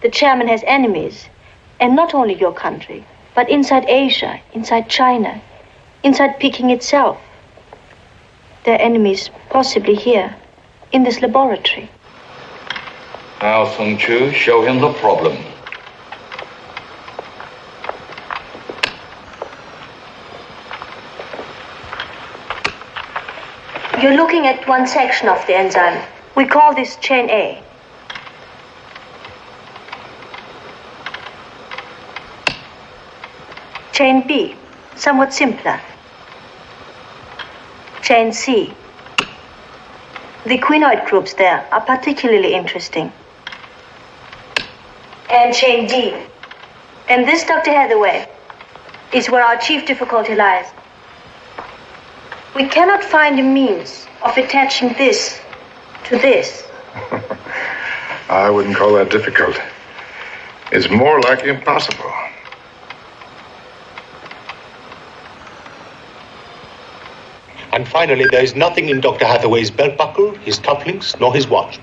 The chairman has enemies. And not only your country, but inside Asia, inside China, inside Peking itself. There are enemies possibly here, in this laboratory. Now, Sung Chu, show him the problem. You're looking at one section of the enzyme. We call this chain A. Chain B, somewhat simpler. Chain C. The quinoid groups there are particularly interesting. And chain D. And this, Dr. Hathaway, is where our chief difficulty lies. We cannot find a means of attaching this to this. I wouldn't call that difficult. It's more like impossible. And finally, there is nothing in Dr. Hathaway's belt buckle, his cufflinks, nor his watch.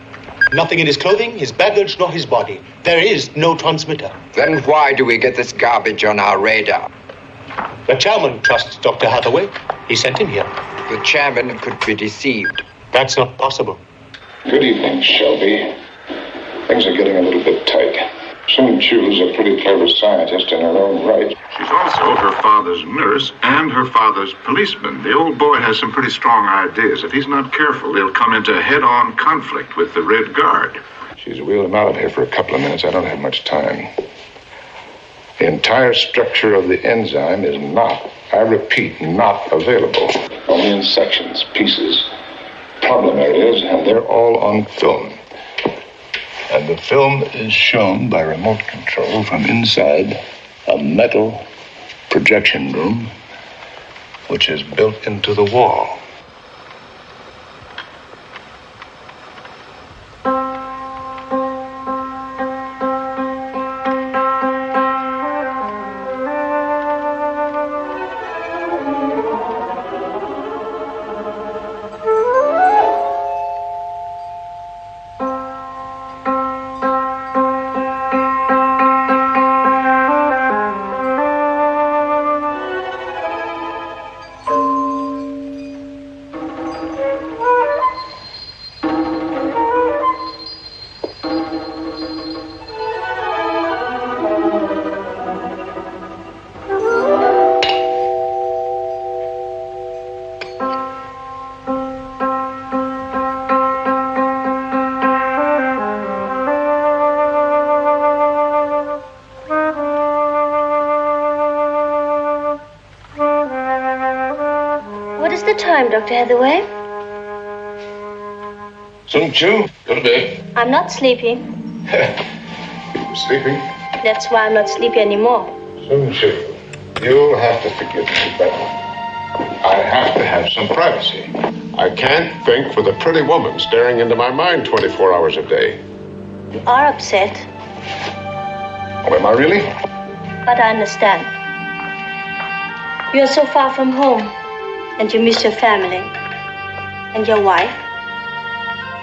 Nothing in his clothing, his baggage, nor his body. There is no transmitter. Then why do we get this garbage on our radar? The chairman trusts Dr. Hathaway. He sent him here. The chairman could be deceived. That's not possible. Good evening, Shelby. Things are getting a little bit tight. Sung Chu's a pretty clever scientist in her own right. She's also her father's nurse and her father's policeman. The old boy has some pretty strong ideas. If he's not careful, he'll come into head-on conflict with the Red Guard. She's wheeled him out of here for a couple of minutes. I don't have much time. The entire structure of the enzyme is not, I repeat, not available. Only in sections, pieces, problem areas, and they're all on film. And the film is shown by remote control from inside a metal projection room, which is built into the wall. Dr. Hathaway? Sung Chu, go to bed. I'm not sleeping. You were sleeping? That's why I'm not sleepy anymore. Sung Chu, you'll have to forgive me, but I have to have some privacy. I can't think for the pretty woman staring into my mind 24 hours a day. You are upset. Oh, am I really? But I understand. You are so far from home. And you miss your family and your wife.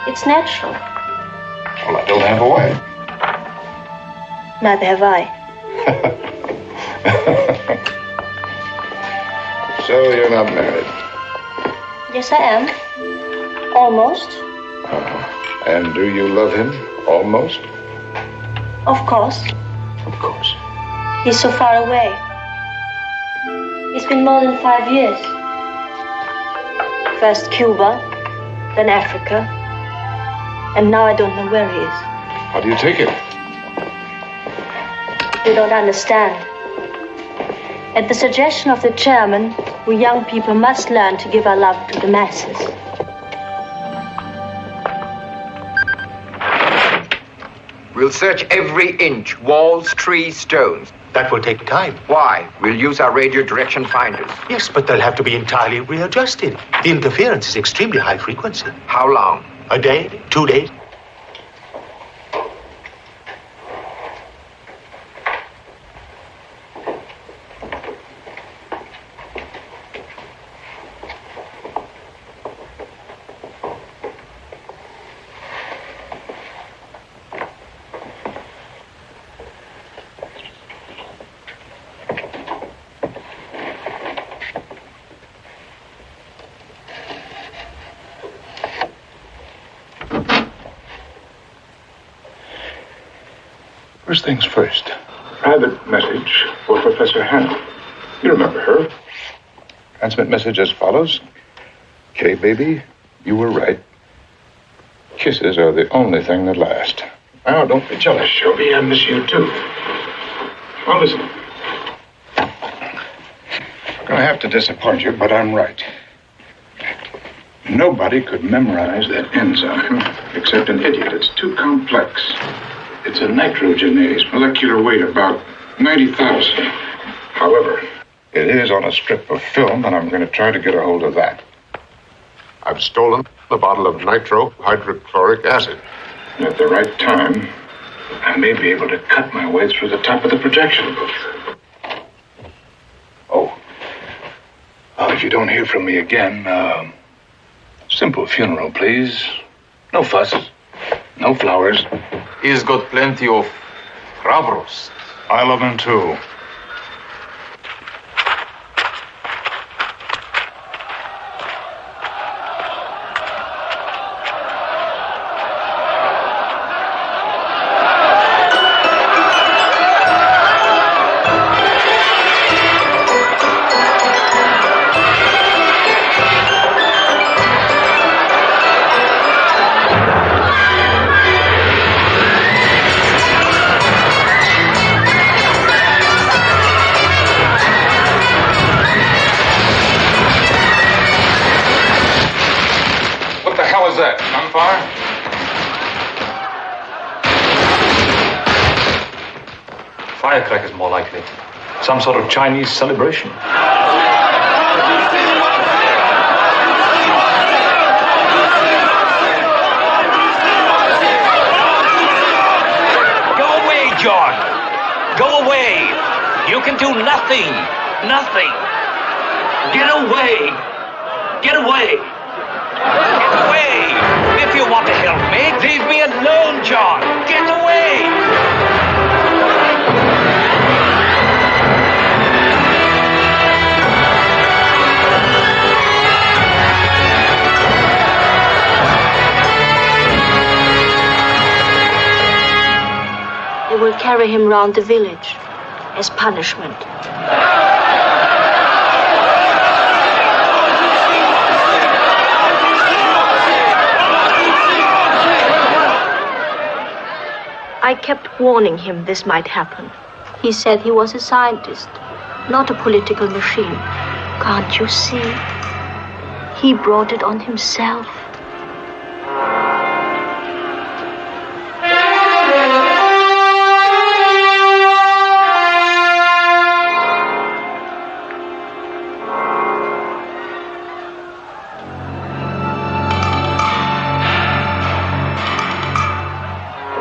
It's natural. Well, I don't have a wife. Neither have I. So you're not married? Yes, I am. Almost. And do you love him? Almost? Of course. Of course. He's so far away. It's been more than 5 years. First Cuba, then Africa, and now I don't know where he is. How do you take it? You don't understand. At the suggestion of the chairman, we young people must learn to give our love to the masses. We'll search every inch, walls, trees, stones. That will take time. Why? We'll use our radio direction finders. Yes, but they'll have to be entirely readjusted. The interference is extremely high frequency. How long? A day, 2 days. First things first. Private message for Professor Hannah. You remember her. Transmit message as follows. Kay, baby, you were right. Kisses are the only thing that last. Now, don't be jealous, Shelby. I miss you, too. Well, listen. I'm going to have to disappoint you, but I'm right. Nobody could memorize that enzyme except an idiot. It's too complex. It's a nitrogenase, molecular weight about 90,000. However, it is on a strip of film, and I'm going to try to get a hold of that. I've stolen a bottle of nitro-hydrochloric acid. And at the right time, I may be able to cut my way through the top of the projection booth. Oh, if you don't hear from me again, simple funeral, please. No fuss, no flowers. He's got plenty of crab roast. I love him, too. Firecrackers, more likely. Some sort of Chinese celebration. Go away, John. Go away. You can do nothing. Nothing. Get away. Get away. Get away. If you want to help me, leave me alone, John. Get away. They will carry him round the village as punishment. I kept warning him this might happen. He said he was a scientist, not a political machine. Can't you see? He brought it on himself.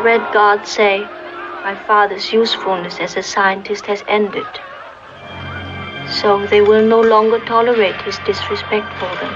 Red Guards say my father's usefulness as a scientist has ended. So they will no longer tolerate his disrespect for them.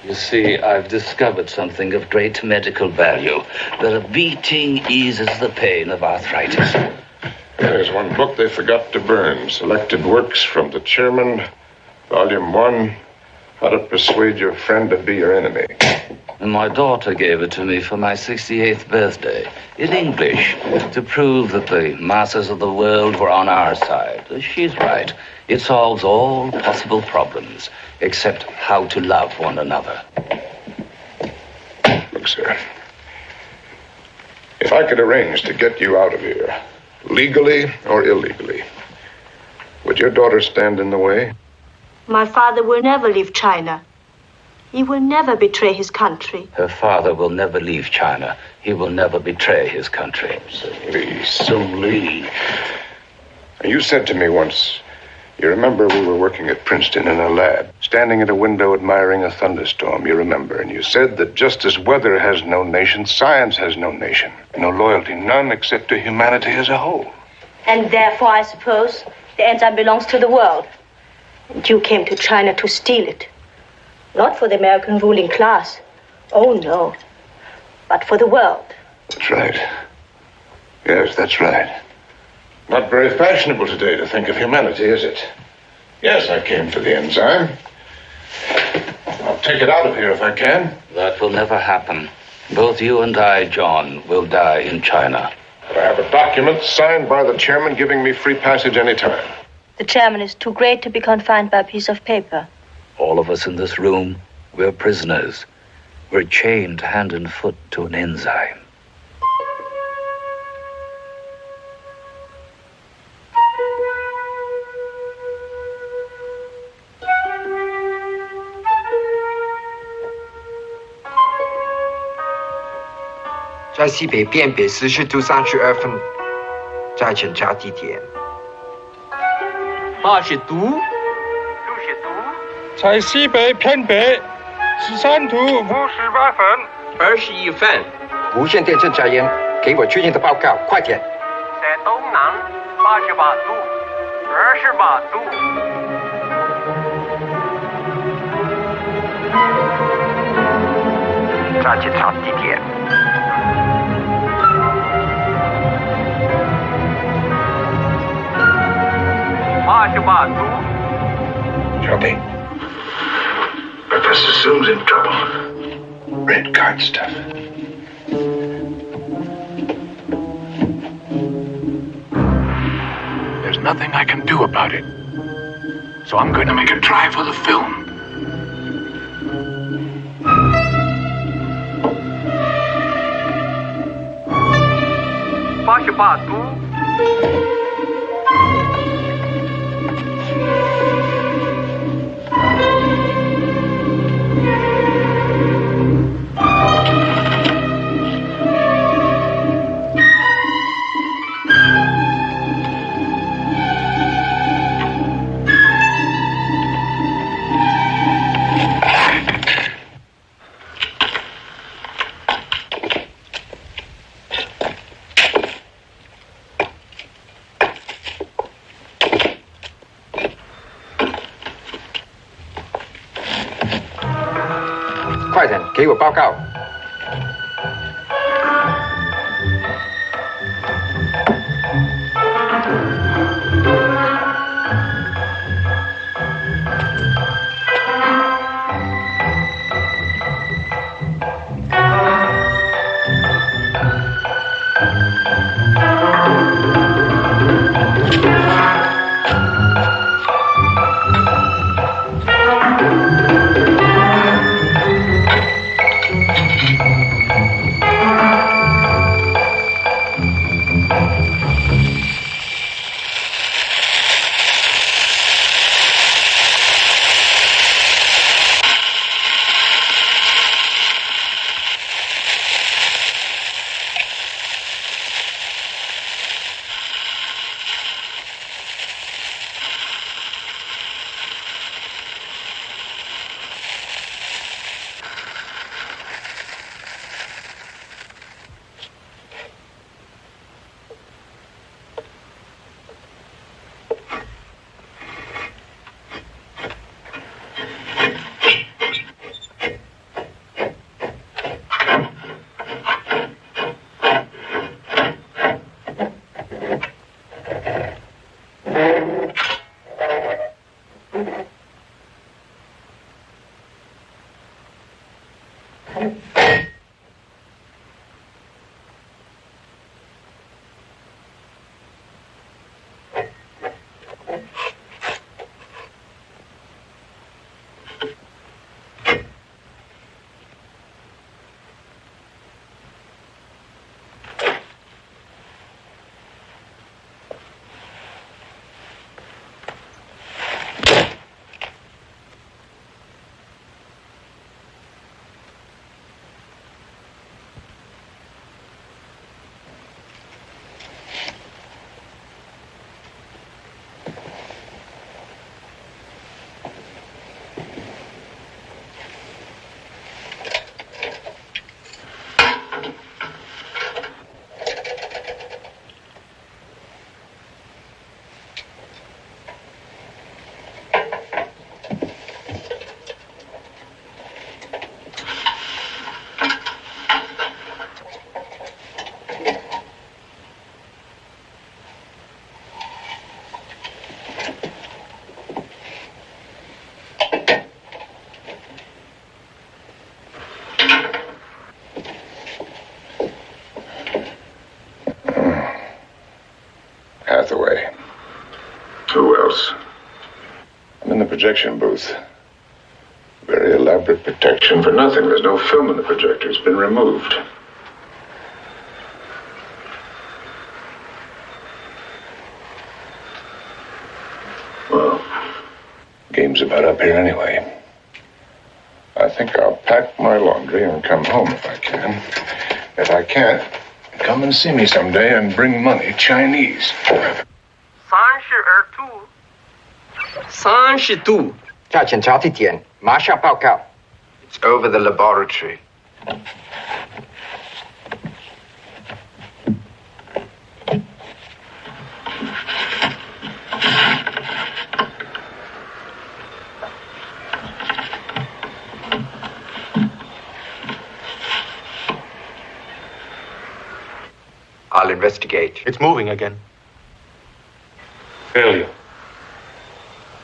You see, I've discovered something of great medical value. That a beating eases the pain of arthritis. There's one book they forgot to burn. Selected works from the chairman, volume 1, How to Persuade Your Friend to Be Your Enemy. And my daughter gave it to me for my 68th birthday, in English, to prove that the masses of the world were on our side. She's right. It solves all possible problems, except how to love one another. Look, sir. If I could arrange to get you out of here, legally or illegally, would your daughter stand in the way? My father will never leave China. He will never betray his country. Her father will never leave China. He will never betray his country. Sung Lee. You said to me once, you remember we were working at Princeton in a lab, standing at a window admiring a thunderstorm, you remember, and you said that just as weather has no nation, science has no nation, no loyalty, none except to humanity as a whole. And therefore, I suppose, the enzyme belongs to the world. And you came to China to steal it. Not for the American ruling class. Oh, no. But for the world. That's right. Yes, that's right. Not very fashionable today to think of humanity, is it? Yes, I came for the enzyme. I'll take it out of here if I can. That will never happen. Both you and I, John, will die in China. But I have a document signed by the chairman giving me free passage anytime. The chairman is too great to be confined by a piece of paper. All of us in this room, we're prisoners. We're chained hand and foot to an enzyme.在西北偏北40度32分，在检查地点。80度。在西北偏北13度58分21分。无线电正查验，给我最近的报告，快点。在东南88度28度。在检查地点。88度。Joby. Professor Soong's in trouble. Red card stuff. There's nothing I can do about it. So I'm going to make a try for the film.快点，给我报告。close. I'm in the projection booth. Very elaborate protection for nothing. There's no film in the projector. It's been removed. Well, game's about up here anyway. I think I'll pack my laundry and come home if I can. If I can't, come and see me someday and bring money Chinese. 32. 叫检查地点，马上报告。It's over the laboratory. I'll investigate. It's moving again. Failure.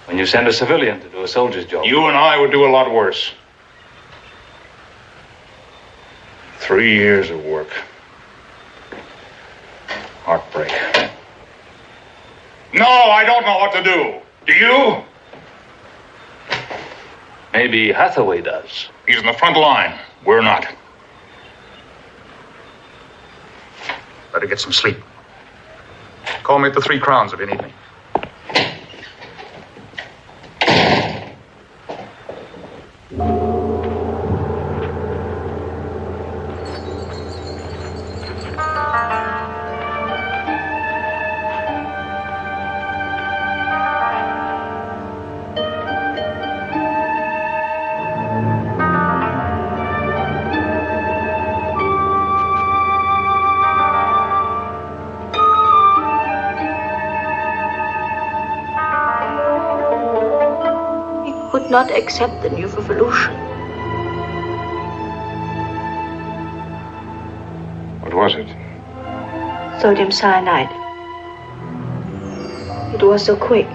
When you send a civilian to do a soldier's job. You and I would do a lot worse. 3 years of work. Heartbreak. No, I don't know what to do. Do you? Maybe Hathaway does. He's in the front line. We're not. Better get some sleep. Call me at the 3 Crowns if you need me. Not accept the new revolution. What was it? Sodium cyanide. It was so quick.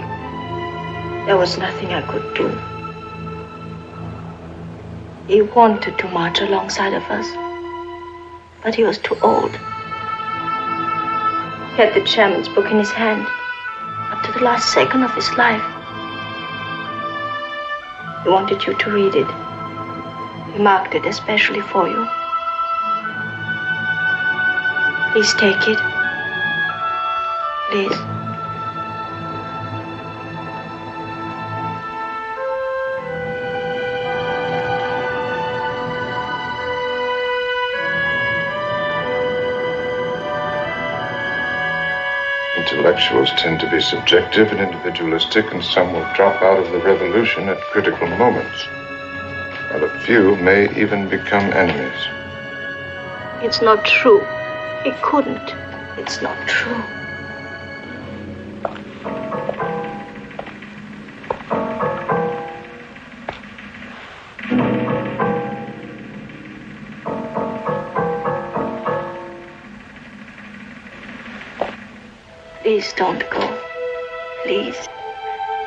There was nothing I could do. He wanted to march alongside of us, but he was too old. He had the chairman's book in his hand up to the last second of his life. He wanted you to read it. He marked it especially for you. Please take it. Please. Intellectuals tend to be subjective and individualistic, and some will drop out of the revolution at critical moments. While a few may even become enemies. It's not true. It couldn't. It's not true. Please don't go. Please.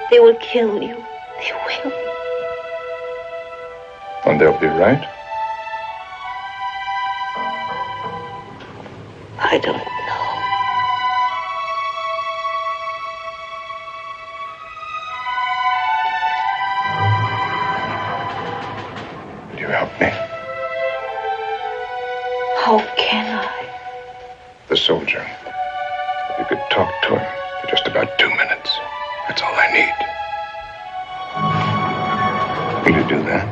They will kill you. They will. And they'll be right? I don't know. Will you help me? How can I? The soldier. If you could talk to him for just about 2 minutes. That's all I need. Will you do that?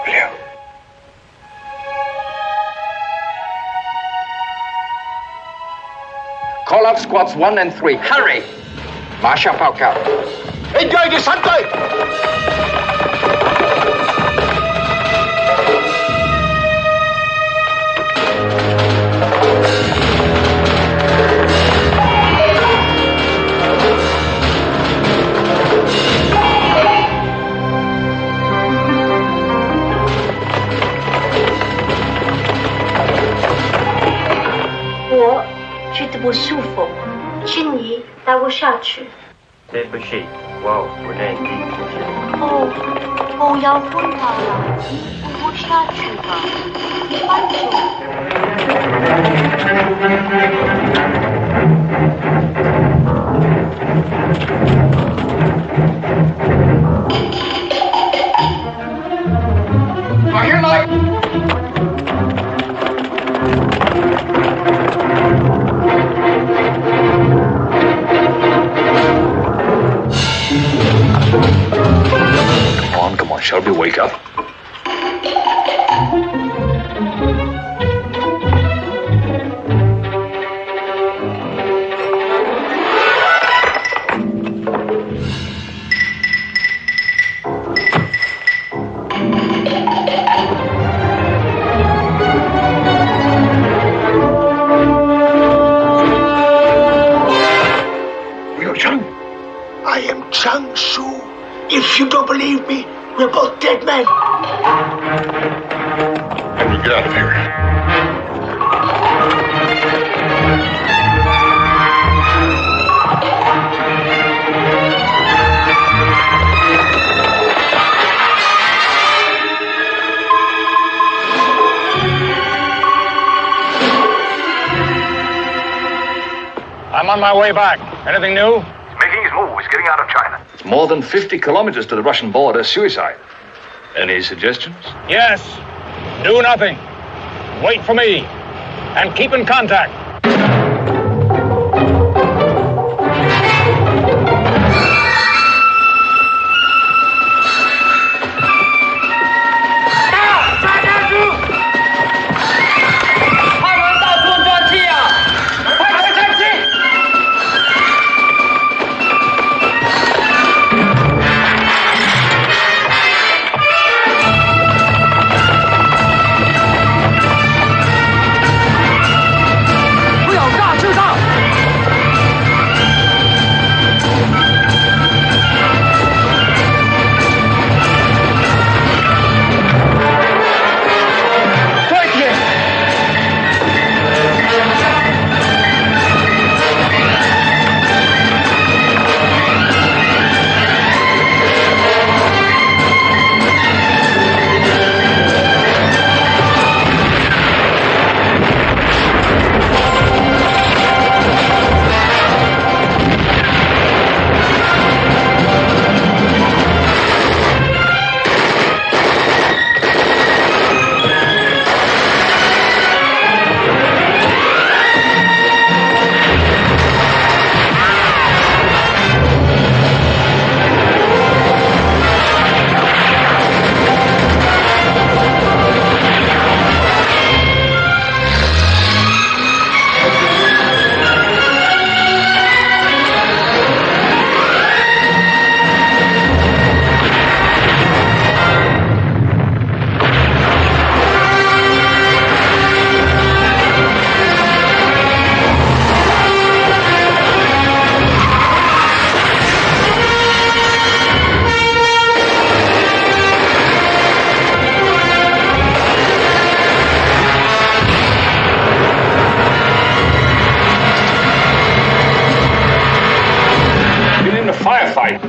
Will you? Call up squads 1 and 3. Hurry! Marshal Pauka. Enjoy the sunlight! 我觉得不舒服，请你带我下去。对不起，我不能理解。哦，我要昏倒了，你扶我下去吧，慢走。Shall we wake up? I am Chang Su. If you don't believe me, we're both dead men. And we get out of here. I'm on my way back. Anything new? Making his move. He's getting out of China. It's more than 50 kilometers to the Russian border. Suicide. Any suggestions? Yes. Do nothing. Wait for me. And keep in contact.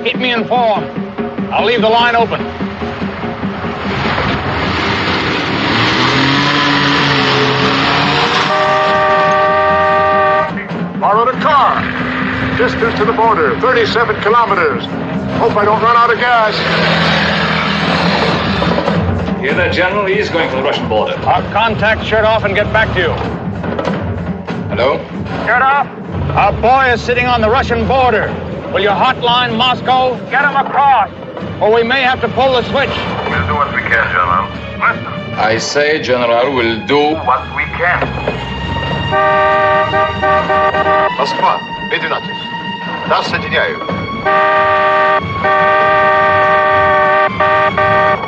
Keep me informed. I'll leave the line open. Borrowed a car. Distance to the border, 37 kilometers. Hope I don't run out of gas. Hear that, General? He's going for the Russian border. Our contact shut off and get back to you. Hello? Shut off. Our boy is sitting on the Russian border. Will you hotline Moscow? Get him across, or we may have to pull the switch. We'll do what we can, General. Listen. I say, General, we'll do what we can. Москва, 11. Нас соединяют.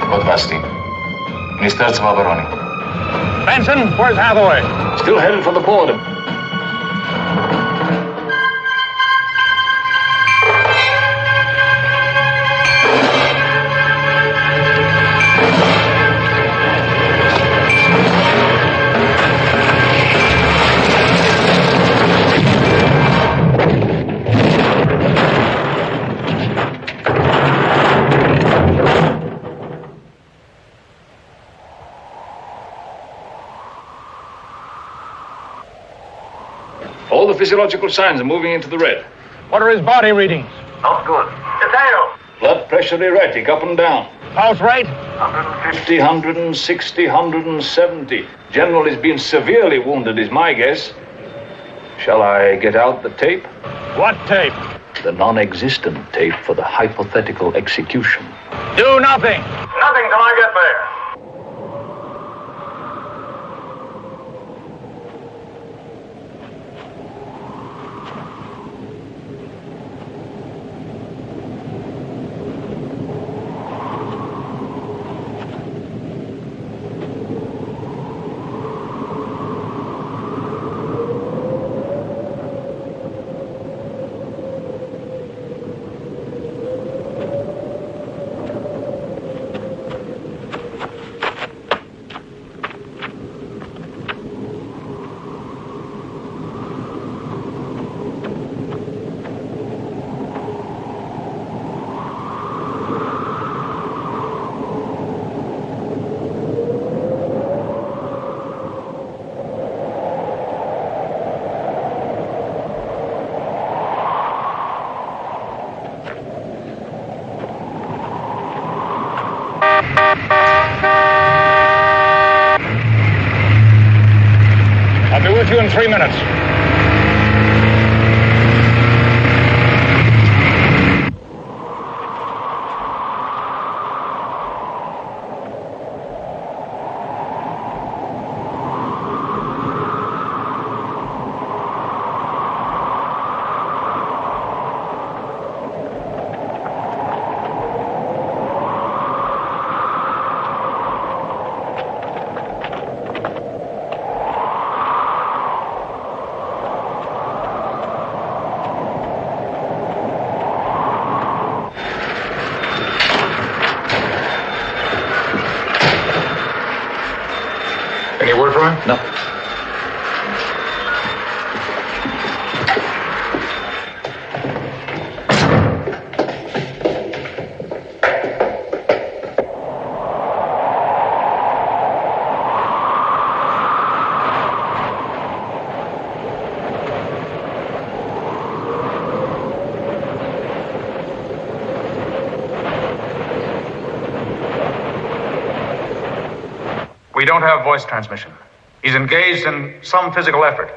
Вот власти. Министерство обороны. Benson, where's Hathaway? Still headed for the border. All the physiological signs are moving into the red. What are his body readings? Not good. Detail. Blood pressure erratic, up and down. Pulse rate? 150. 160, 170. General is being severely wounded, is my guess. Shall I get out the tape? What tape? The non-existent tape for the hypothetical execution. Do nothing. Nothing till I get there. I'll be with you in 3 minutes. Any word from him? No. We don't have voice transmission. He's engaged in some physical effort.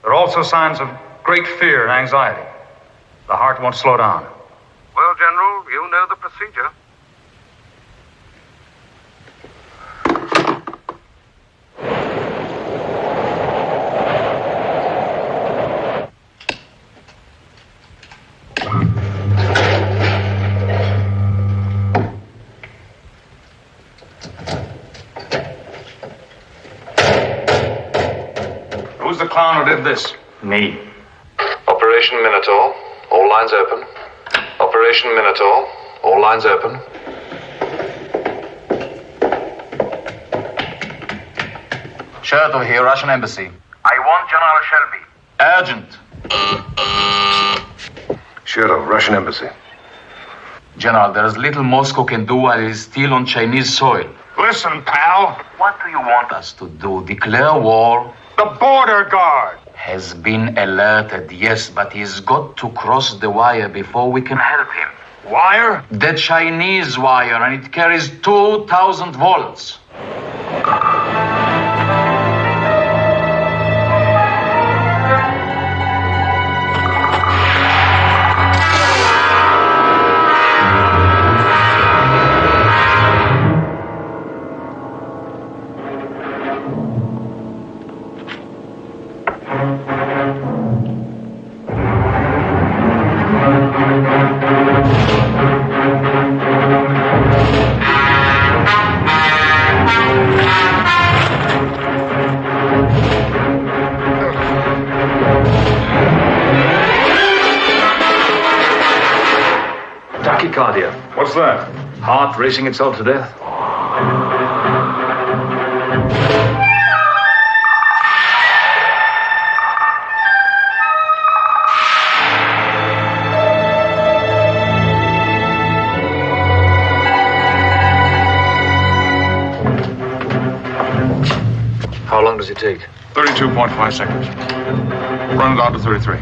There are also signs of great fear and anxiety. The heart won't slow down. Well, General, you know the procedure. Who's the clown who did this? Me. Operation Minotaur. All lines open. Operation Minotaur. All lines open. Sheraton here, Russian Embassy. I want General Shelby. Urgent. Shiro, Russian Embassy. General, there is little Moscow can do while it is still on Chinese soil. Listen, pal. What do you want Us to do declare war. The border guard Has been alerted, yes, but he's got to cross the wire before we can help him. Wire? The Chinese wire, and it carries 2,000 volts. Tachycardia. What's that? Heart racing itself to death. How long does it take? 32.5 seconds. Run it down to 33.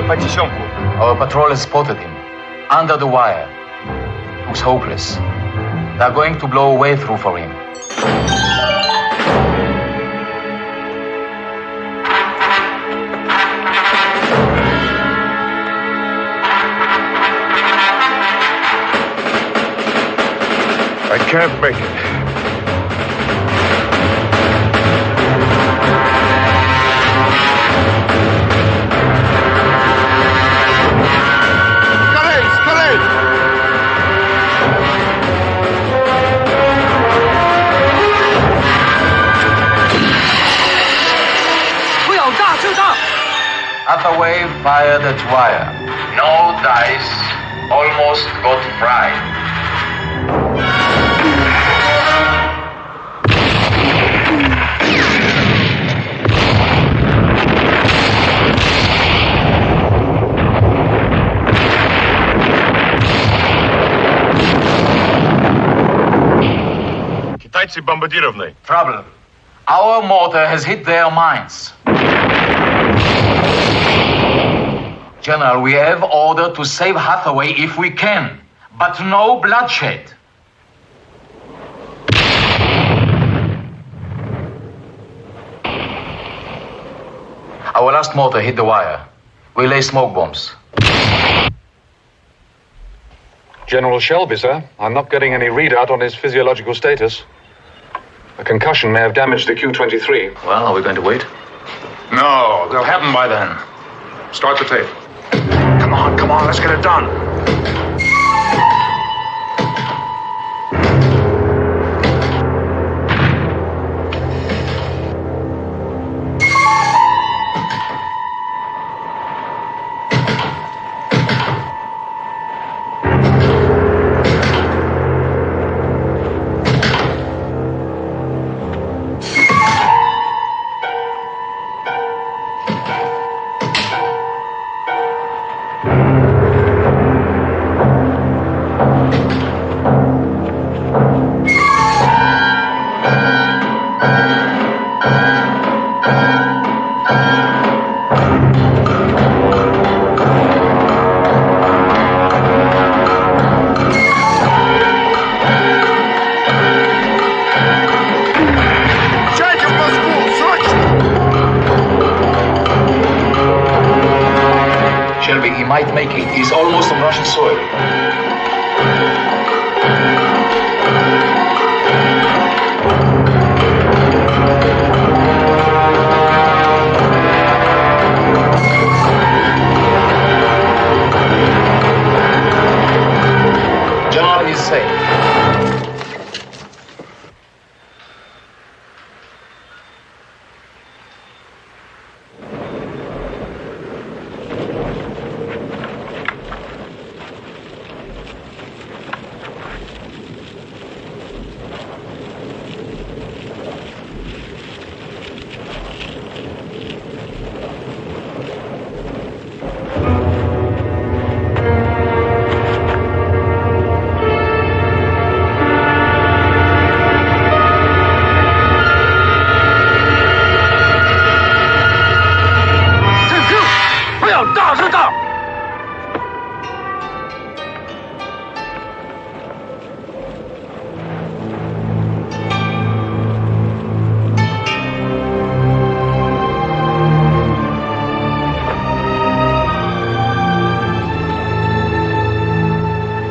Our patrol has spotted him. Under the wire. Looks hopeless. They're going to blow a way through for him. I can't make it. Hathaway fired at wire. No dice. Almost got fried. Trouble. Our mortar has hit their mines. General, we have order to save Hathaway if we can, but no bloodshed. Our last mortar hit the wire. We lay smoke bombs. General Shelby, sir. I'm not getting any readout on his physiological status. A concussion may have damaged the Q-23. Well, are we going to wait? No, they'll have him by then. Start the tape. Come on, let's get it done. Might make it. He's almost on Russian soil. General is safe.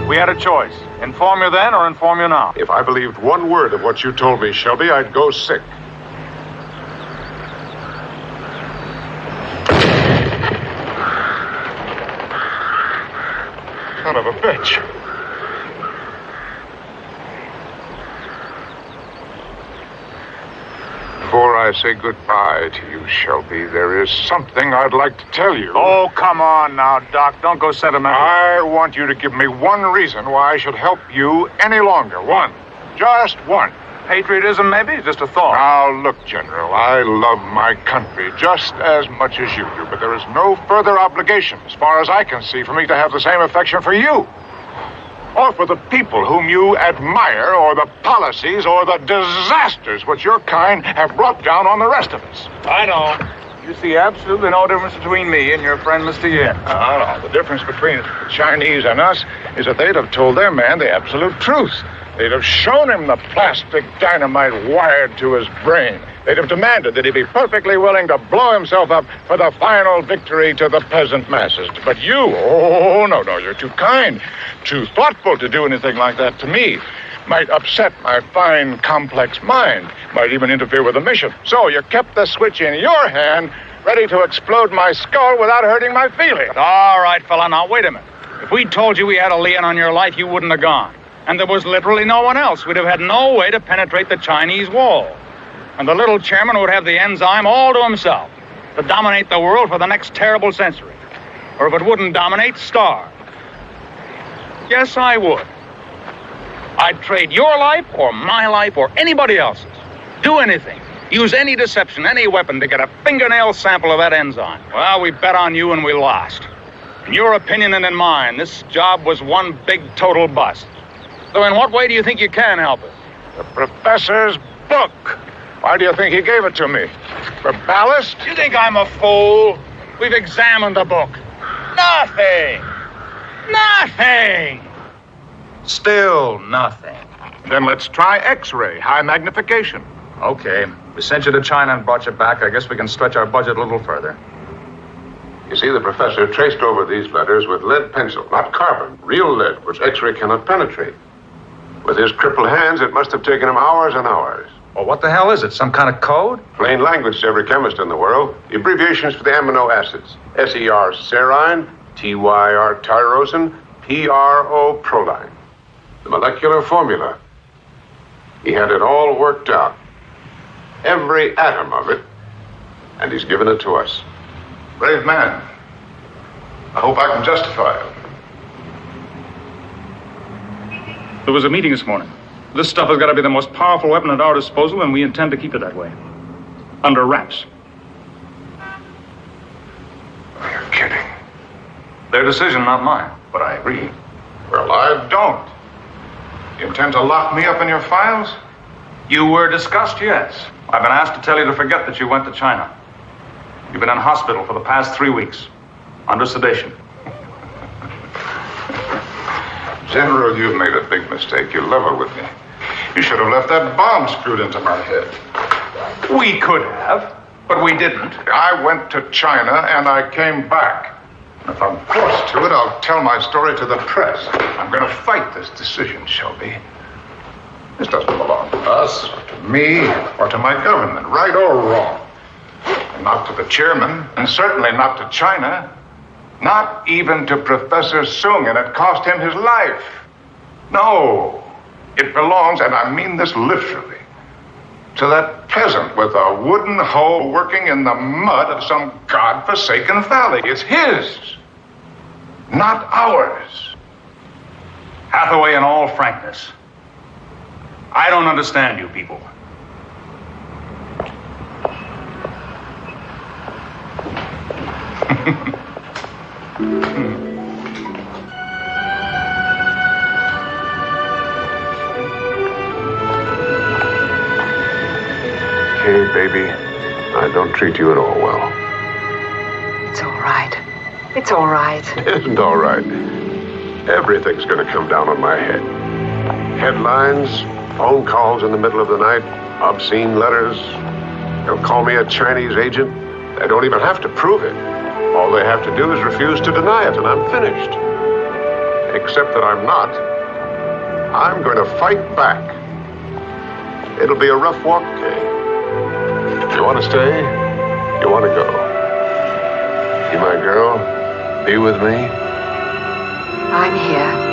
We had a choice. Inform you then or inform you now. If I believed one word of what you told me, Shelby, I'd go sick. Son of a bitch. Before I say goodbye to you, Shelby, there is something I'd like to tell you. Oh, come on now, Doc. Don't go sentimental. I want you to give me one reason why I should help you any longer. One. Just one. Patriotism, maybe? Just a thought. Now, look, General, I love my country just as much as you do, but there is no further obligation, as far as I can see, for me to have the same affection for you. Or for the people whom you admire, or the policies, or the disasters which your kind have brought down on the rest of us. I know. You see absolutely no difference between me and your friend, Mr. Yin. No. The difference between the Chinese and us is that they'd have told their man the absolute truth. They'd have shown him the plastic dynamite wired to his brain. They'd have demanded that he be perfectly willing to blow himself up for the final victory to the peasant masses. But you, no, you're too kind, too thoughtful to do anything like that to me. Might upset my fine, complex mind. Might even interfere with the mission. So you kept the switch in your hand, ready to explode my skull without hurting my feelings. All right, fella, now wait a minute. If we told you we had a lien on your life, you wouldn't have gone. And there was literally no one else. We'd have had no way to penetrate the Chinese wall. And the little chairman would have the enzyme all to himself to dominate the world for the next terrible century. Or if it wouldn't dominate, starve. Yes, I would. I'd trade your life or my life or anybody else's. Do anything. Use any deception, any weapon to get a fingernail sample of that enzyme. Well, we bet on you and we lost. In your opinion and in mine, this job was one big total bust. So in what way do you think you can help it? The professor's book. Why do you think he gave it to me? For ballast? You think I'm a fool? We've examined the book. Nothing. Nothing. Still nothing. Then let's try X-ray, high magnification. Okay. We sent you to China and brought you back. I guess we can stretch our budget a little further. You see, the professor traced over these letters with lead pencil, not carbon, real lead, which X-ray cannot penetrate. With his crippled hands, it must have taken him hours and hours. Well, what the hell is it? Some kind of code? Plain language to every chemist in the world. The abbreviations for the amino acids. SER serine, TYR tyrosine, PRO proline. The molecular formula. He had it all worked out. Every atom of it. And he's given it to us. Brave man. I hope I can justify it. There was a meeting this morning. This stuff has got to be the most powerful weapon at our disposal, and we intend to keep it that way. Under wraps. You're kidding. Their decision, not mine, but I agree. Well, I don't. You intend to lock me up in your files? You were discussed, yes. I've been asked to tell you to forget that you went to China. You've been in hospital for the past 3 weeks, under sedation. General, you've made a big mistake. You're level with me. You should have left that bomb screwed into my head. We could have, but we didn't. I went to China and I came back. If I'm forced to it, I'll tell my story to the press. I'm going to fight this decision, Shelby. This doesn't belong to us, or to me, or to my government, right or wrong. And not to the chairman, and certainly not to China. Not even to Professor Sung, and it cost him his life. No, it belongs, and I mean this literally, to that peasant with a wooden hoe working in the mud of some godforsaken valley. It's his, not ours. Hathaway, in all frankness, I don't understand you people. Okay, baby, I don't treat you at all well. It's all right. It's all right. It isn't all right. Everything's going to come down on my head. Headlines, phone calls in the middle of the night, obscene letters. They'll call me a Chinese agent. They don't even have to prove it. All they have to do is refuse to deny it, and I'm finished. Except that I'm not. I'm going to fight back. It'll be a rough walk, Kay. You want to stay? You want to go? Be my girl? Be with me? I'm here.